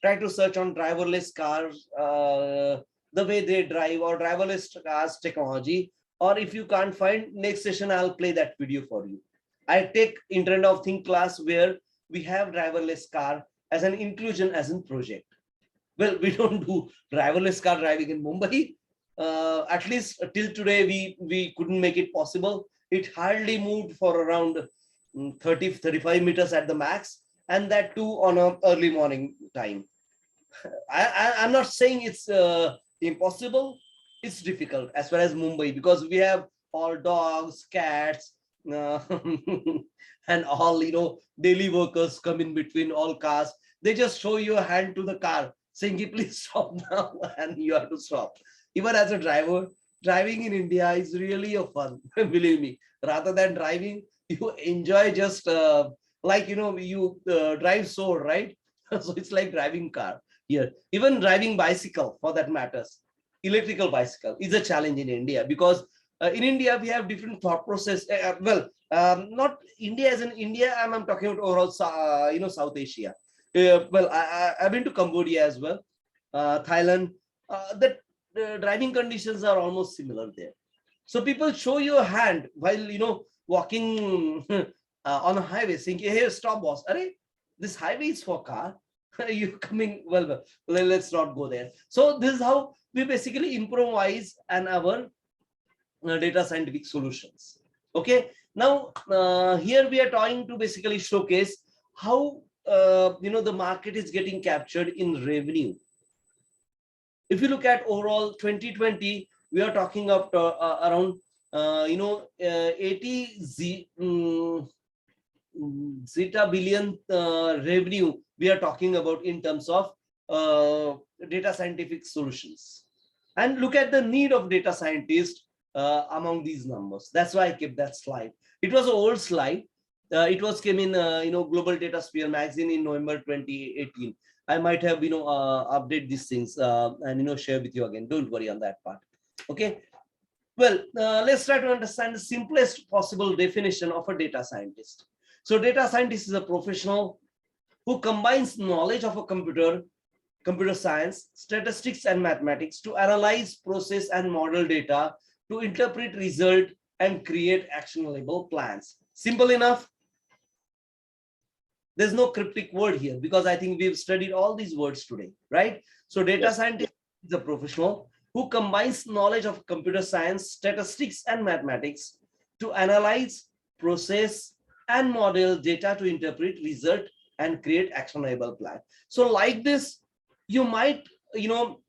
try to search on driverless cars, the way they drive, or driverless cars technology. Or if you can't find, next session I'll play that video for you. I take Internet of Things class where we have driverless car as an inclusion, as in project. Well, we don't do driverless car driving in Mumbai. At least till today, we couldn't make it possible. It hardly moved for around 30-35 meters at the max, and that too on an early morning time. I'm not saying it's impossible. It's difficult as far as Mumbai, because we have all dogs, cats, and all daily workers come in between all cars. They just show you a hand to the car saying, please stop now, and you have to stop. Even as a driver, driving in India is really a fun, believe me. Rather than driving, you enjoy just like you drive soul, right? So it's like driving car here. Even driving bicycle, for that matters, electrical bicycle is a challenge in India, because in India we have different thought process. Not India as in India. I'm talking about overall, South Asia. I've been to Cambodia as well, Thailand. The driving conditions are almost similar there. So people show you a hand while walking on a highway, saying, "Hey, stop, boss! Arey, this highway is for car. You coming? Well, let's not go there." So this is how we basically improvise and our data scientific solutions. Okay. Now here we are trying to basically showcase how the market is getting captured in revenue. If you look at overall 2020, we are talking of around 80 zeta billion revenue we are talking about in terms of data scientific solutions. And look at the need of data scientists among these numbers. That's why I kept that slide. It was an old slide. It was came in Global Data Sphere magazine in November 2018. I might have update these things and share with you again. Don't worry on that part. Okay. Well, let's try to understand the simplest possible definition of a data scientist. So data scientist is a professional who combines knowledge of a computer science, statistics, and mathematics to analyze, process, and model data, to interpret result and create actionable plans. Simple enough. There's no cryptic word here because I think we've studied all these words today, right? So data Yes. scientist is a professional who combines knowledge of computer science, statistics, and mathematics to analyze, process, and model data to interpret result and create actionable plan. So like this, you might, you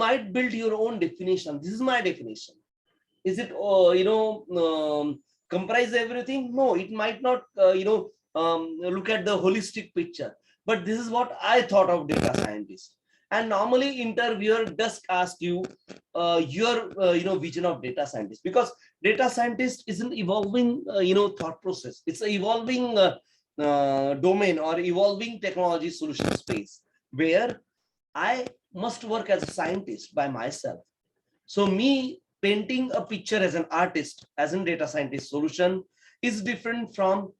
might build your own definition. This is my definition. Is it, comprise everything? No, it might not, look at the holistic picture. But this is what I thought of data scientist. And normally interviewer does ask you your vision of data scientist, because data scientist is an evolving thought process. It's an evolving domain or evolving technology solution space where I must work as a scientist by myself. So me painting a picture as an artist, as a data scientist solution is different from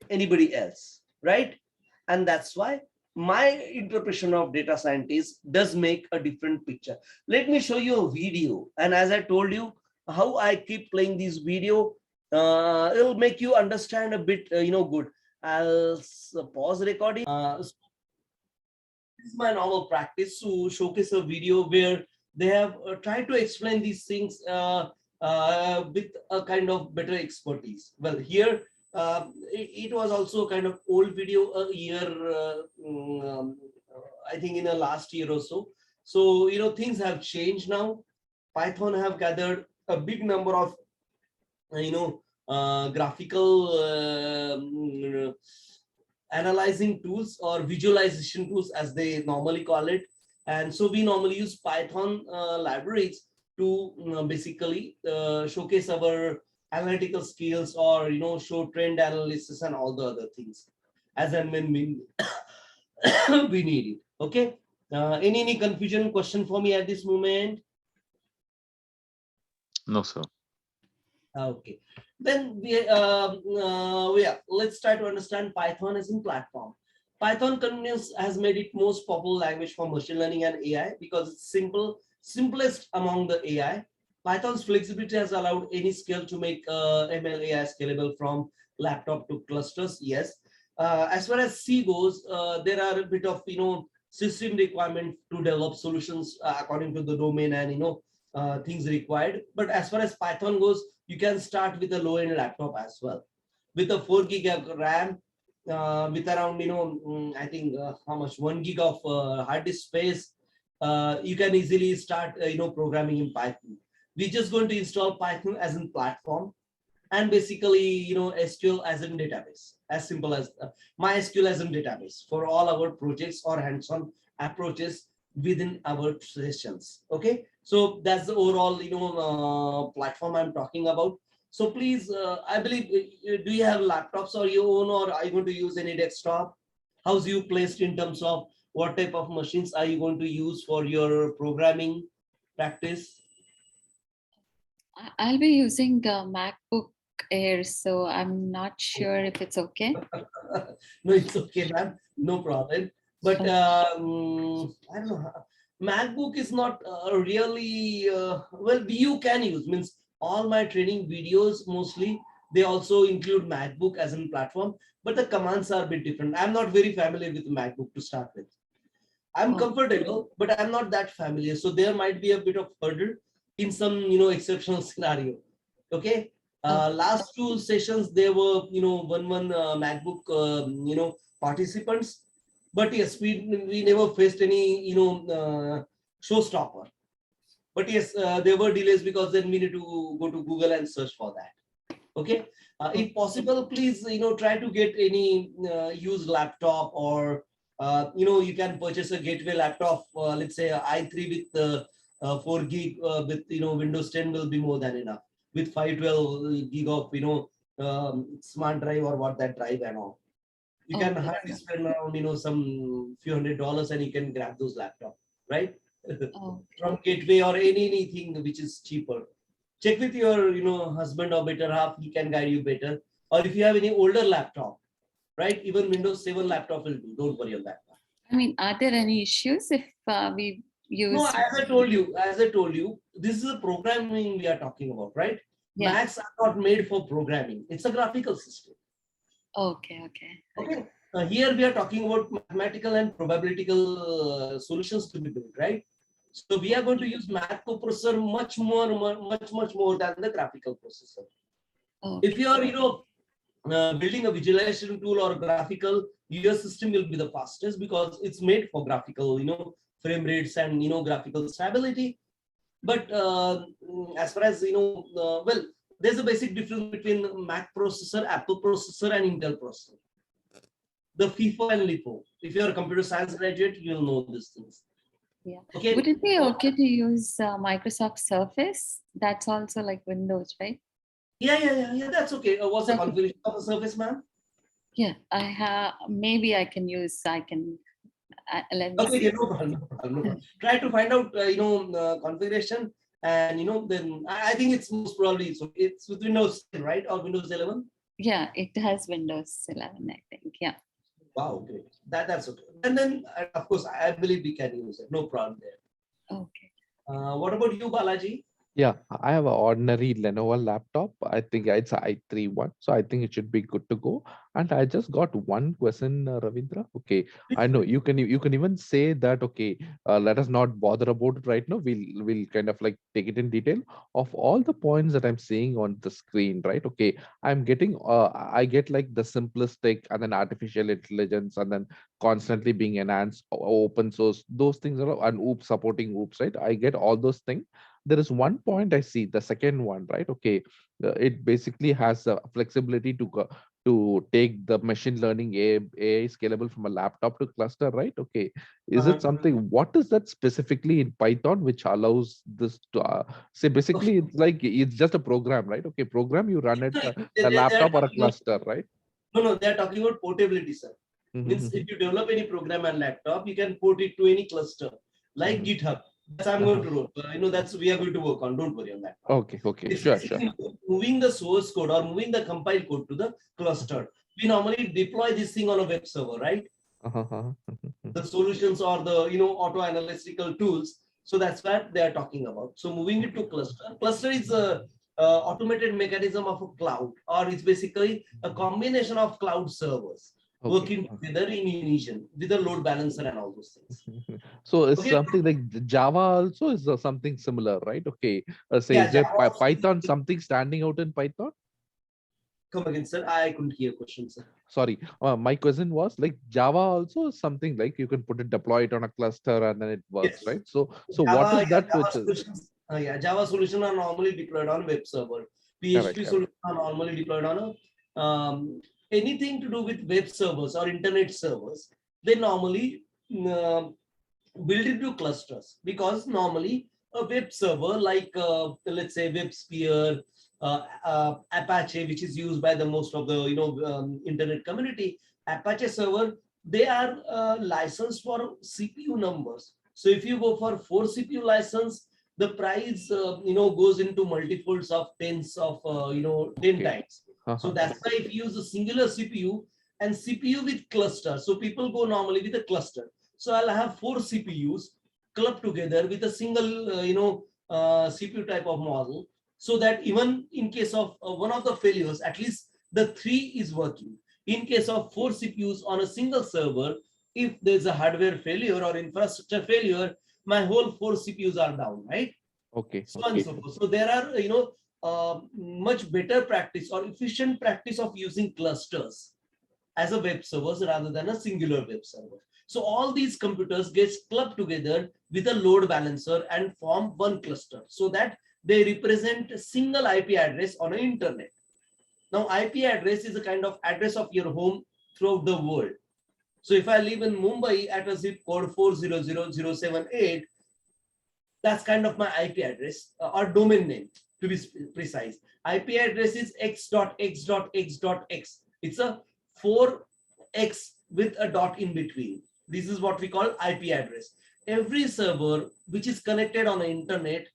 anybody else, right? And that's why my interpretation of data scientist does make a different picture. Let me show you a video. And as I told you, how I keep playing this video, it'll make you understand a bit, good. I'll pause recording. This is my normal practice to showcase a video where they have tried to explain these things with a kind of better expertise. Well, here it was also kind of old video, a year, I think in the last year or so. So, things have changed now. Python have gathered a big number of, graphical analyzing tools or visualization tools, as they normally call it. And so we normally use Python libraries to basically showcase our analytical skills, or show trend analysis and all the other things as and when we we need it. Okay. Any confusion question for me at this moment? No, sir. Okay. Then let's try to understand Python as a platform. Python continues has made it most popular language for machine learning and AI because it's simplest among the AI. Python's flexibility has allowed any scale to make ML AI scalable from laptop to clusters. Yes. As far as C goes, there are a bit of system requirement to develop solutions according to the domain and things required. But as far as Python goes, you can start with a low-end laptop as well, with a 4 gig of RAM, with around I think how much 1 gig of hard disk space. You can easily start programming in Python. We're just going to install Python as a platform, and basically SQL as a database, as simple as MySQL as a database for all our projects or hands-on approaches within our sessions. Okay, so that's the overall platform I'm talking about. So please, I believe, do you have laptops or your own, or are you going to use any desktop? How's you placed in terms of what type of machines are you going to use for your programming practice? I'll be using the MacBook Air, so I'm not sure if it's okay. No, it's okay, ma'am. No problem. But I don't know. MacBook is not really well. You can use, means all my training videos mostly they also include MacBook as a platform, but the commands are a bit different. I'm not very familiar with MacBook to start with. I'm comfortable, but I'm not that familiar. So there might be a bit of hurdle in some exceptional scenario. Okay. Last two sessions there were one MacBook participants, but yes, we never faced any showstopper. But yes, there were delays because then we need to go to Google and search for that. Okay. If possible, please try to get any used laptop, or you can purchase a gateway laptop. Let's say i3 with 4 gig with Windows 10 will be more than enough. With 512 gig of smart drive or what that drive and all, you can hardly spend around some few $100 and you can grab those laptop, right? From gateway or anything which is cheaper. Check with your husband or better half, he can guide you better. Or if you have any older laptop, right, even Windows 7 laptop will do. Don't worry on that one. I mean, are there any issues if we use? No, as I told you, this is a programming we are talking about, right? Yeah. Macs are not made for programming. It's a graphical system. Okay, okay. Okay. Here we are talking about mathematical and probabilitical solutions to be built, right? So we are going to use math coprocessor much more than the graphical processor. If Okay. you are, building a visualization tool or graphical, your system will be the fastest because it's made for graphical, frame rates and graphical stability. But as far as well, there's a basic difference between Mac processor, Apple processor, and Intel processor. The FIFO and LIFO. If you're a computer science graduate, you'll know these things. Yeah. Okay. Would it be okay to use Microsoft Surface? That's also like Windows, right? Yeah. That's okay. What's the configuration of the Surface, ma'am? Yeah, I have. Maybe I can use. Let me Okay, see. yeah, no problem. Try to find out, configuration, and then I think it's most probably it's with Windows 10, right, or Windows 11. Yeah, it has Windows 11, I think. Yeah. Wow, great. That's okay. And then, of course, I believe we can use it. No problem there. Okay. What about you, Balaji? Yeah, I have an ordinary Lenovo laptop. I think it's a i3 one, so I think it should be good to go. And I just got one question, Ravindra. Okay, I know you can even say that. Okay, let us not bother about it right now. We'll kind of like take it in detail of all the points that I'm seeing on the screen. Right? Okay, I'm getting I get like the simplistic and then artificial intelligence and then constantly being enhanced, open source. Those things are and OOPS supporting OOPS. Right? I get all those things. There is one point I see, the second one, right? Okay, it basically has the flexibility to go, to take the machine learning AI scalable from a laptop to cluster, right? Okay, is it something? What is that specifically in Python which allows this to say? Basically, it's like it's just a program, right? Okay, program you run it They, a they are laptop or a talking about, cluster, right? no, they are talking about portability, sir. Means if you develop any program and laptop, you can port it to any cluster, like GitHub. That's I'm going to wrote. That's we are going to work on. Don't worry on that part. Okay, It's sure, sure. basically moving the source code or moving the compile code to the cluster. We normally deploy this thing on a web server, right? The solutions or the auto analytical tools. So that's what they are talking about. So moving it to cluster. Cluster is a automated mechanism of a cloud, or it's basically a combination of cloud servers working together in unison with a load balancer and all those things. So it's Okay. something like Java also is something similar, right? Okay. Say, Yeah, is there Java also Python something standing out in Python? come again, sir. I couldn't hear question, sir. Sorry, my question was like Java also is something like you can put it, deploy it on a cluster, and then it works, Yes. right? So what Java, is that Java which is solutions. Java solutions are normally deployed on web server. correct? PHP solutions are normally deployed on anything to do with web servers or internet servers. They normally build into clusters, because normally a web server like let's say WebSphere, Apache, which is used by the most of the internet community, Apache server, they are licensed for CPU numbers. So if you go for 4 CPU license, the price goes into multiples of tens of 10 times. So that's why if you use a singular CPU and CPU with cluster, so people go normally with a cluster. So I'll have 4 CPUs clubbed together with a single CPU type of model, so that even in case of one of the failures, at least the 3 is working. In case of 4 CPUs on a single server, if there's a hardware failure or infrastructure failure, my whole 4 CPUs are down, right? So on and so forth. So there are, much better practice or efficient practice of using clusters as a web servers rather than a singular web server. So all these computers get clubbed together with a load balancer and form one cluster, so that they represent a single IP address on an internet. Now, IP address is a kind of address of your home throughout the world. So if I live in Mumbai at a zip code 400,078, that's kind of my IP address or domain name, to be precise. IP address is x.x.x.x. It's a 4x with a dot in between. This is what we call IP address. Every server which is connected on the internet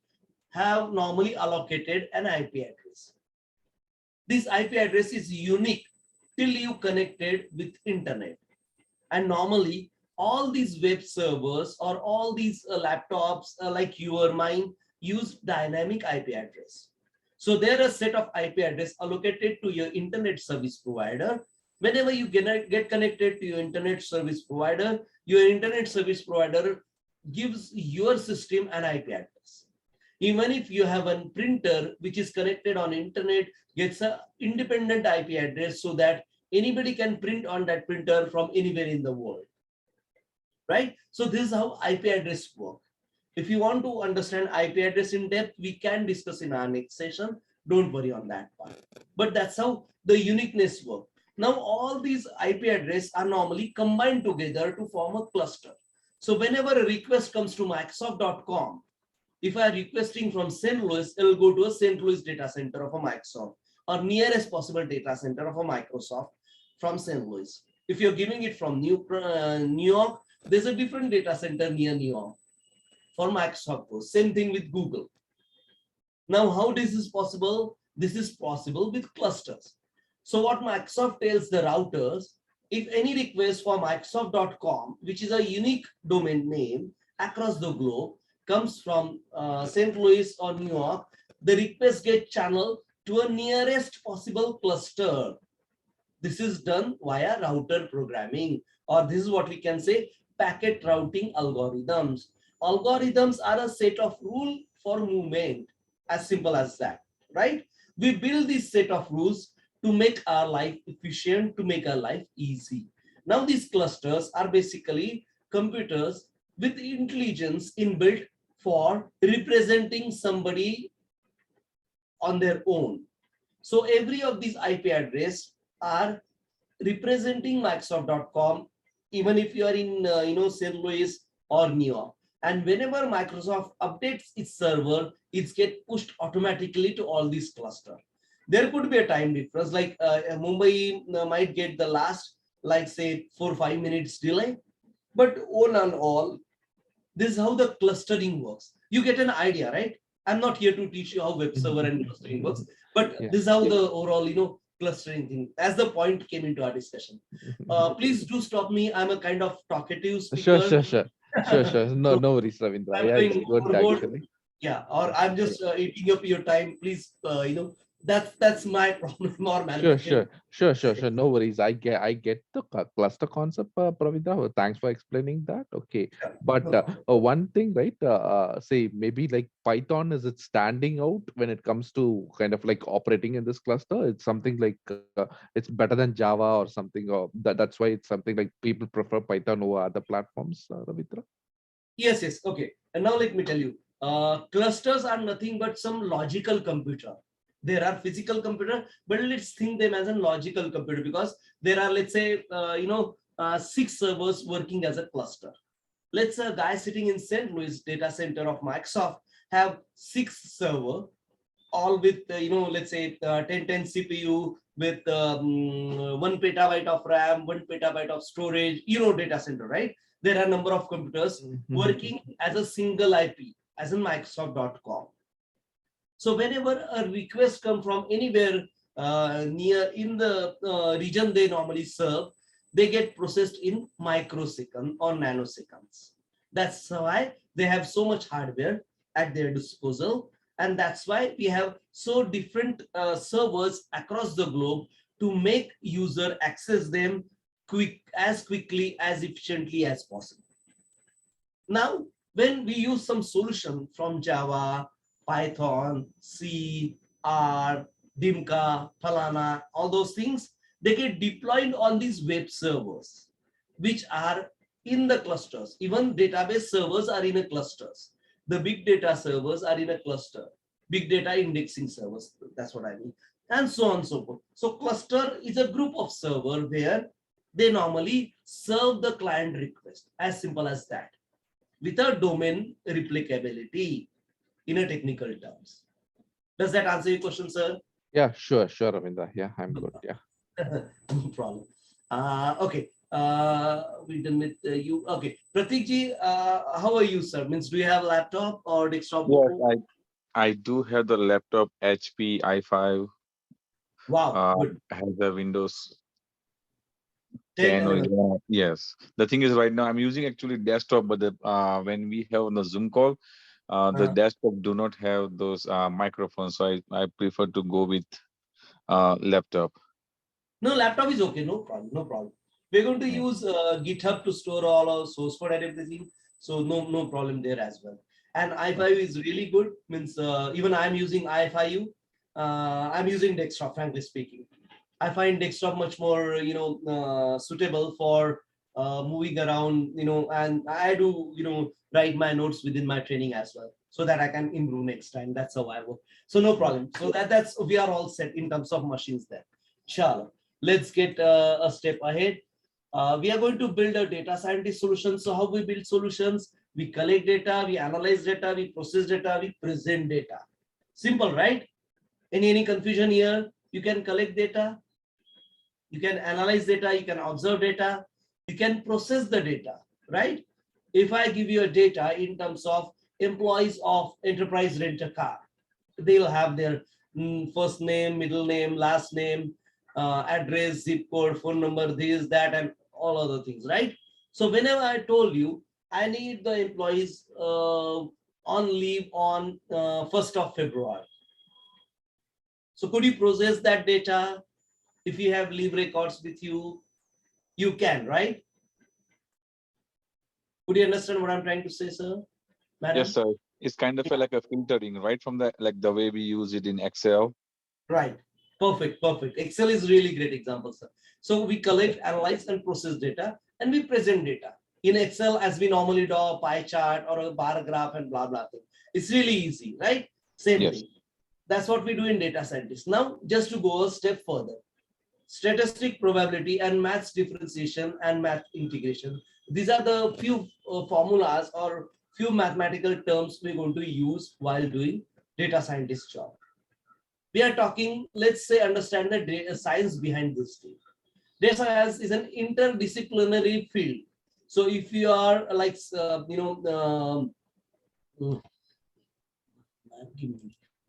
have normally allocated an IP address. This IP address is unique till you connected with internet. And normally all these web servers or all these laptops like your mine use dynamic IP address. So there are a set of IP address allocated to your internet service provider, Whenever you get connected to your internet service provider, your internet service provider gives your system an IP address. Even if you have a printer which is connected on internet, gets an independent IP address so that anybody can print on that printer from anywhere in the world. Right? So this is how IP address work. If you want to understand IP address in depth, we can discuss in our next session. Don't worry on that part. But that's how the uniqueness works. Now, all these IP address are normally combined together to form a cluster. So whenever a request comes to Microsoft.com, if I am requesting from St. Louis, it will go to a St. Louis data center of a Microsoft or nearest possible data center of a Microsoft from St. Louis. If you're giving it from New York, there's a different data center near New York for Microsoft. Same thing with Google. Now, how this is possible? This is possible with clusters. So what Microsoft tells the routers, if any request for Microsoft.com, which is a unique domain name across the globe, comes from St. Louis or New York, the request gets channeled to a nearest possible cluster. This is done via router programming, or this is what we can say packet routing algorithms. Algorithms are a set of rules for movement, as simple as that, right? We build this set of rules to make our life efficient, to make our life easy. Now these clusters are basically computers with intelligence inbuilt for representing somebody on their own. So every of these IP address are representing Microsoft.com, even if you are in St. Louis or New York. And whenever Microsoft updates its server, it's get pushed automatically to all these clusters. There could be a time difference, like Mumbai might get the last, like say 4 or 5 minutes delay. But all and all, this is how the clustering works. You get an idea, right? I'm not here to teach you how web server and clustering works, but this is how the overall, clustering thing, as the point came into our discussion. Please do stop me. I'm a kind of talkative speaker. Sure. No worries, Ravindra. I'm Yeah, it's going good overboard. actually. Yeah, or I'm just eating up your time. Please, that's my problem or malfunction. Sure. No worries. I get the cluster concept, Pravida. Thanks for explaining that. Okay, Yeah, but no problem. one thing, right? Say maybe like Python, is it standing out when it comes to kind of like operating in this cluster? It's something like it's better than Java or something, or that's why it's something like people prefer Python over other platforms, Ravindra. Yes. Okay. And now let me tell you, clusters are nothing but some logical computer. There are physical computer, but let's think them as a logical computer, because there are, let's say, 6 servers working as a cluster. Let's say a guy sitting in St. Louis data center of Microsoft have 6 server, all with, let's say 10 CPU with 1 petabyte of RAM, 1 petabyte of storage, data center, right? There are a number of computers working as a single IP, as in Microsoft.com. So whenever a request comes from anywhere near in the region they normally serve, they get processed in microsecond or nanoseconds. That's why they have so much hardware at their disposal. And that's why we have so different servers across the globe to make user access them as quickly, as efficiently as possible. Now, when we use some solution from Java, Python, C, R, Dimka, Falana, all those things, they get deployed on these web servers, which are in the clusters. Even database servers are in a clusters. The big data servers are in a cluster. Big data indexing servers, that's what I mean. And so on and so forth. So cluster is a group of server where they normally serve the client request, as simple as that, without domain replicability in a technical terms. Does that answer your question, sir? Yeah, sure, Ravindra. Yeah, I'm good. Yeah. No problem. Okay. We done with you. Okay. Pratikji, how are you, sir? Means, do you have a laptop or desktop? Yes, I do have the laptop HP i5, Wow, good. has a Windows 10, 10 or 11. 11. Yes. The thing is right now I'm using actually desktop, but the when we have the Zoom call, the desktop do not have those microphones, so I prefer to go with laptop. No, laptop is okay. No problem. No problem. We're going to use GitHub to store all our source code and everything. So no problem there as well. And i5 is really good. Means even I'm using i5. I'm using desktop, frankly speaking. I find desktop much more, suitable for moving around, and I do, write my notes within my training as well, so that I can improve next time. That's how I work. So no problem. So that's we are all set in terms of machines there. Sure. Let's get a step ahead. We are going to build a data scientist solution. So how we build solutions? We collect data, we analyze data, we process data, we present data. Simple, right? Any confusion here? You can collect data, you can analyze data, you can observe data, you can process the data, right? If I give you a data in terms of employees of enterprise rent a car, they'll have their first name, middle name, last name, address, zip code, phone number, this, that, and all other things, right? So whenever I told you, I need the employees on leave on 1st of February. So could you process that data? If you have leave records with you, you can, right? Could you understand what I'm trying to say, sir? Madam? Yes, sir. It's kind of like a filtering, right? From the way we use it in Excel. Right. Perfect. Excel is really great example, sir. So we collect, analyze, and process data, and we present data in Excel as we normally do a pie chart or a bar graph and blah blah thing. It's really easy, right? Same thing. That's what we do in data scientists. Now, just to go a step further, statistic probability and maths differentiation and math integration. These are the few formulas or few mathematical terms we're going to use while doing data scientist job. We are talking, let's say, understand the data science behind this thing. Data science is an interdisciplinary field. So if you are like,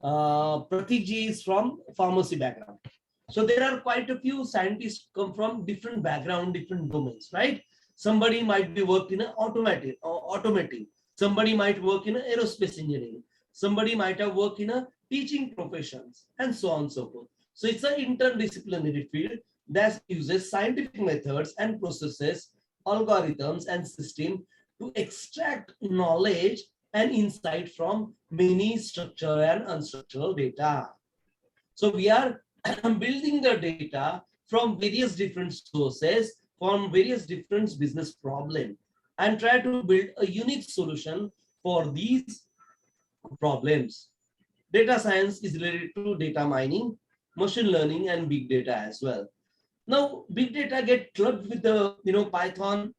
Pratik ji is from pharmacy background. So there are quite a few scientists come from different background, different domains, right? Somebody might be worked in automating. Somebody might work in aerospace engineering. Somebody might have worked in a teaching professions, and so on and so forth. So it's an interdisciplinary field that uses scientific methods and processes, algorithms and system to extract knowledge and insight from many structured and unstructured data. So we are building the data from various different sources, from various different business problems, and try to build a unique solution for these problems. Data science is related to data mining, machine learning, and big data as well. Now, big data get clubbed with the Python.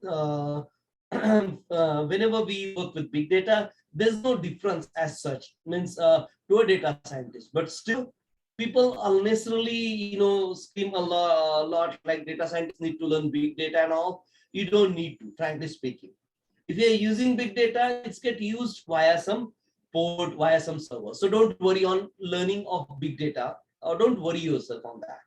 Whenever we work with big data, there's no difference as such. Means to a data scientist, but still, people unnecessarily scream a lot like data scientists need to learn big data and all. You don't need to, frankly speaking. If you're using big data, it's get used via some port, via some server. So don't worry on learning of big data, or don't worry yourself on that.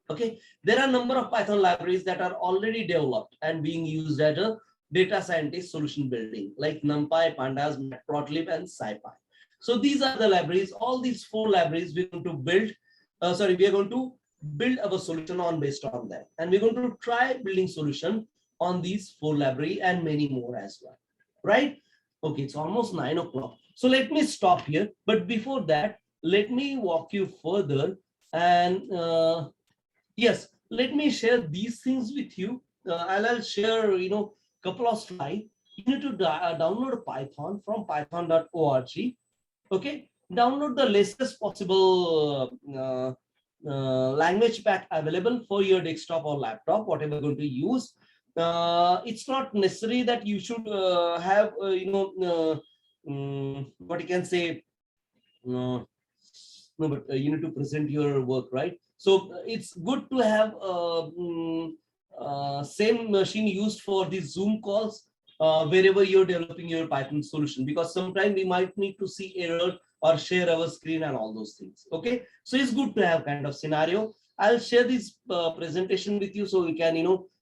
Okay, there are a number of Python libraries that are already developed and being used as a data scientist solution building, like NumPy, Pandas, Matplotlib, and SciPy. So these are the libraries. All these 4 libraries we're going to build. We are going to build our solution on based on that, and we're going to try building solution on these 4 library and many more as well. Right? Okay, it's almost 9 o'clock. So let me stop here. But before that, let me walk you further and yes, let me share these things with you. I'll share, couple of slides. You need to download Python from python.org. Okay, download the latest possible language pack available for your desktop or laptop, whatever you're going to use. It's not necessary that you should have, what you can say, no, but you need to present your work, right? So it's good to have same machine used for these Zoom calls wherever you're developing your Python solution, because sometimes we might need to see error or share our screen and all those things. Okay, so it's good to have kind of scenario. I'll share this presentation with you so we can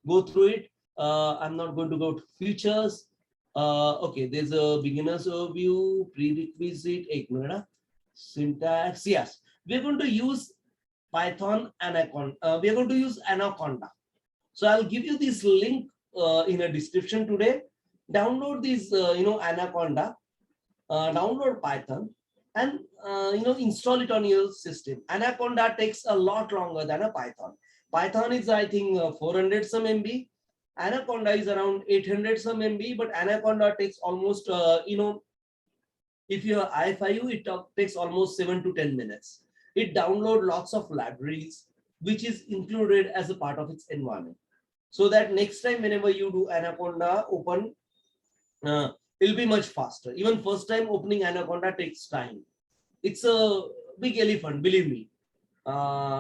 go through it. I'm not going to go to features. Okay, there's a beginner's overview, prerequisite, syntax. Yes, we're going to use Python Anaconda. We are going to use Anaconda. So I'll give you this link in a description today. Download this, Anaconda, download Python, and install it on your system. Anaconda takes a lot longer than a Python. Python is, I think, 400 some MB. Anaconda is around 800 some MB, but Anaconda takes almost, if you are I5, it takes almost 7 to 10 minutes. It downloads lots of libraries, which is included as a part of its environment. So that next time, whenever you do Anaconda open, it'll be much faster. Even first time opening Anaconda takes time. It's a big elephant, believe me.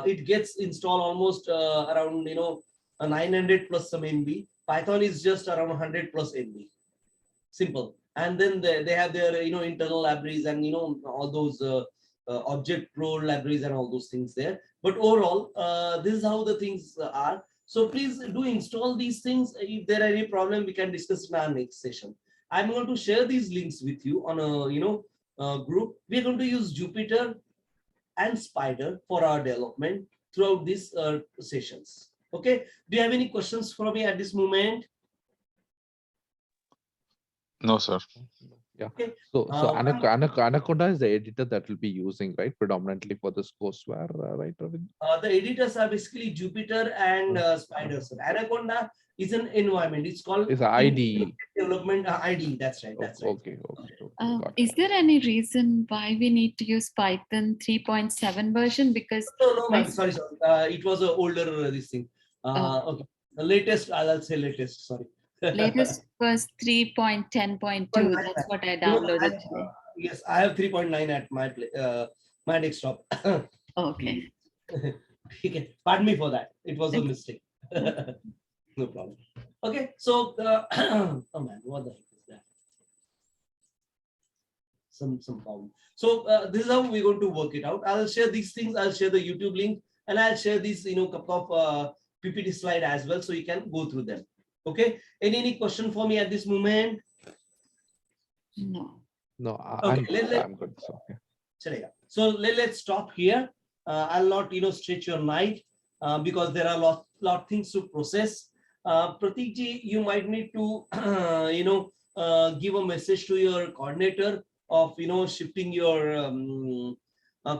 It gets installed almost around, a 900 plus some MB. Python is just around 100 plus MB. Simple. And then they have their, internal libraries and, all those object role libraries and all those things there. But overall, this is how the things are. So please do install these things. If there are any problem, we can discuss in our next session. I'm going to share these links with you on a, group. We're going to use Jupyter and Spider for our development throughout these sessions. Okay. Do you have any questions for me at this moment? No, sir. Yeah. Okay. So Anaconda is the editor that will be using, right, predominantly for this courseware, right, Ravind? The editors are basically Jupyter and Spider. So Anaconda is an environment. It's called IDE. Development IDE. That's right. That's right. Okay. Is there any reason why we need to use Python 3.7 version? Because No, ma'am. Sorry. It was an older this thing. Okay. The latest, I'll say latest. Sorry. Latest was 3.10.2. That's what I downloaded today. Yes, I have 3.9 at my my desktop. Okay. Okay. Pardon me for that. It was a mistake. No problem. Okay. So, oh man, what the heck is that? Some problem. So this is how we're going to work it out. I'll share these things. I'll share the YouTube link, and I'll share this, couple of PPT slide as well, so you can go through them. Okay. Any question for me at this moment? No. Okay, I'm good. So, yeah. So let's stop here. I'll not stretch your night because there are lot things to process. Pratik ji, you might need to give a message to your coordinator of shifting your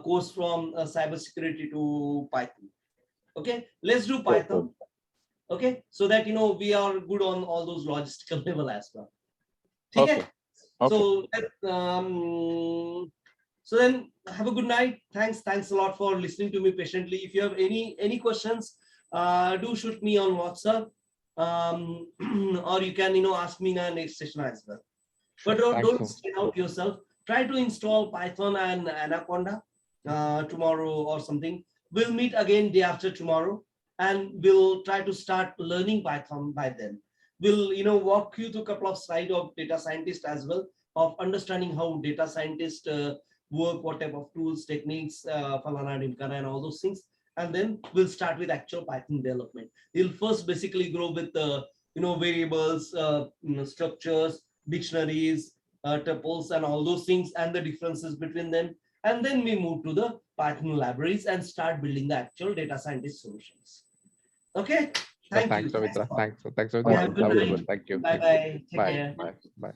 course from cybersecurity to Python. Okay, let's do Python. Okay, so that we are good on all those logistical level as well. Okay. So so then have a good night. Thanks a lot for listening to me patiently. If you have any questions, do shoot me on WhatsApp, or you can ask me in our next session as well. But don't strain out yourself. Try to install Python and Anaconda tomorrow or something. We'll meet again day after tomorrow, and we'll try to start learning Python by then. We'll walk you through a couple of slides of data scientists as well, of understanding how data scientists work, what type of tools, techniques, falana, dimkana, and all those things. And then we'll start with actual Python development. We'll first basically grow with variables, structures, dictionaries, tuples, and all those things, and the differences between them. And then we move to the Python libraries and start building the actual data scientist solutions. Okay. Thanks, Ravindra. Thanks, Ravindra. Yeah, Thank you. bye. Bye.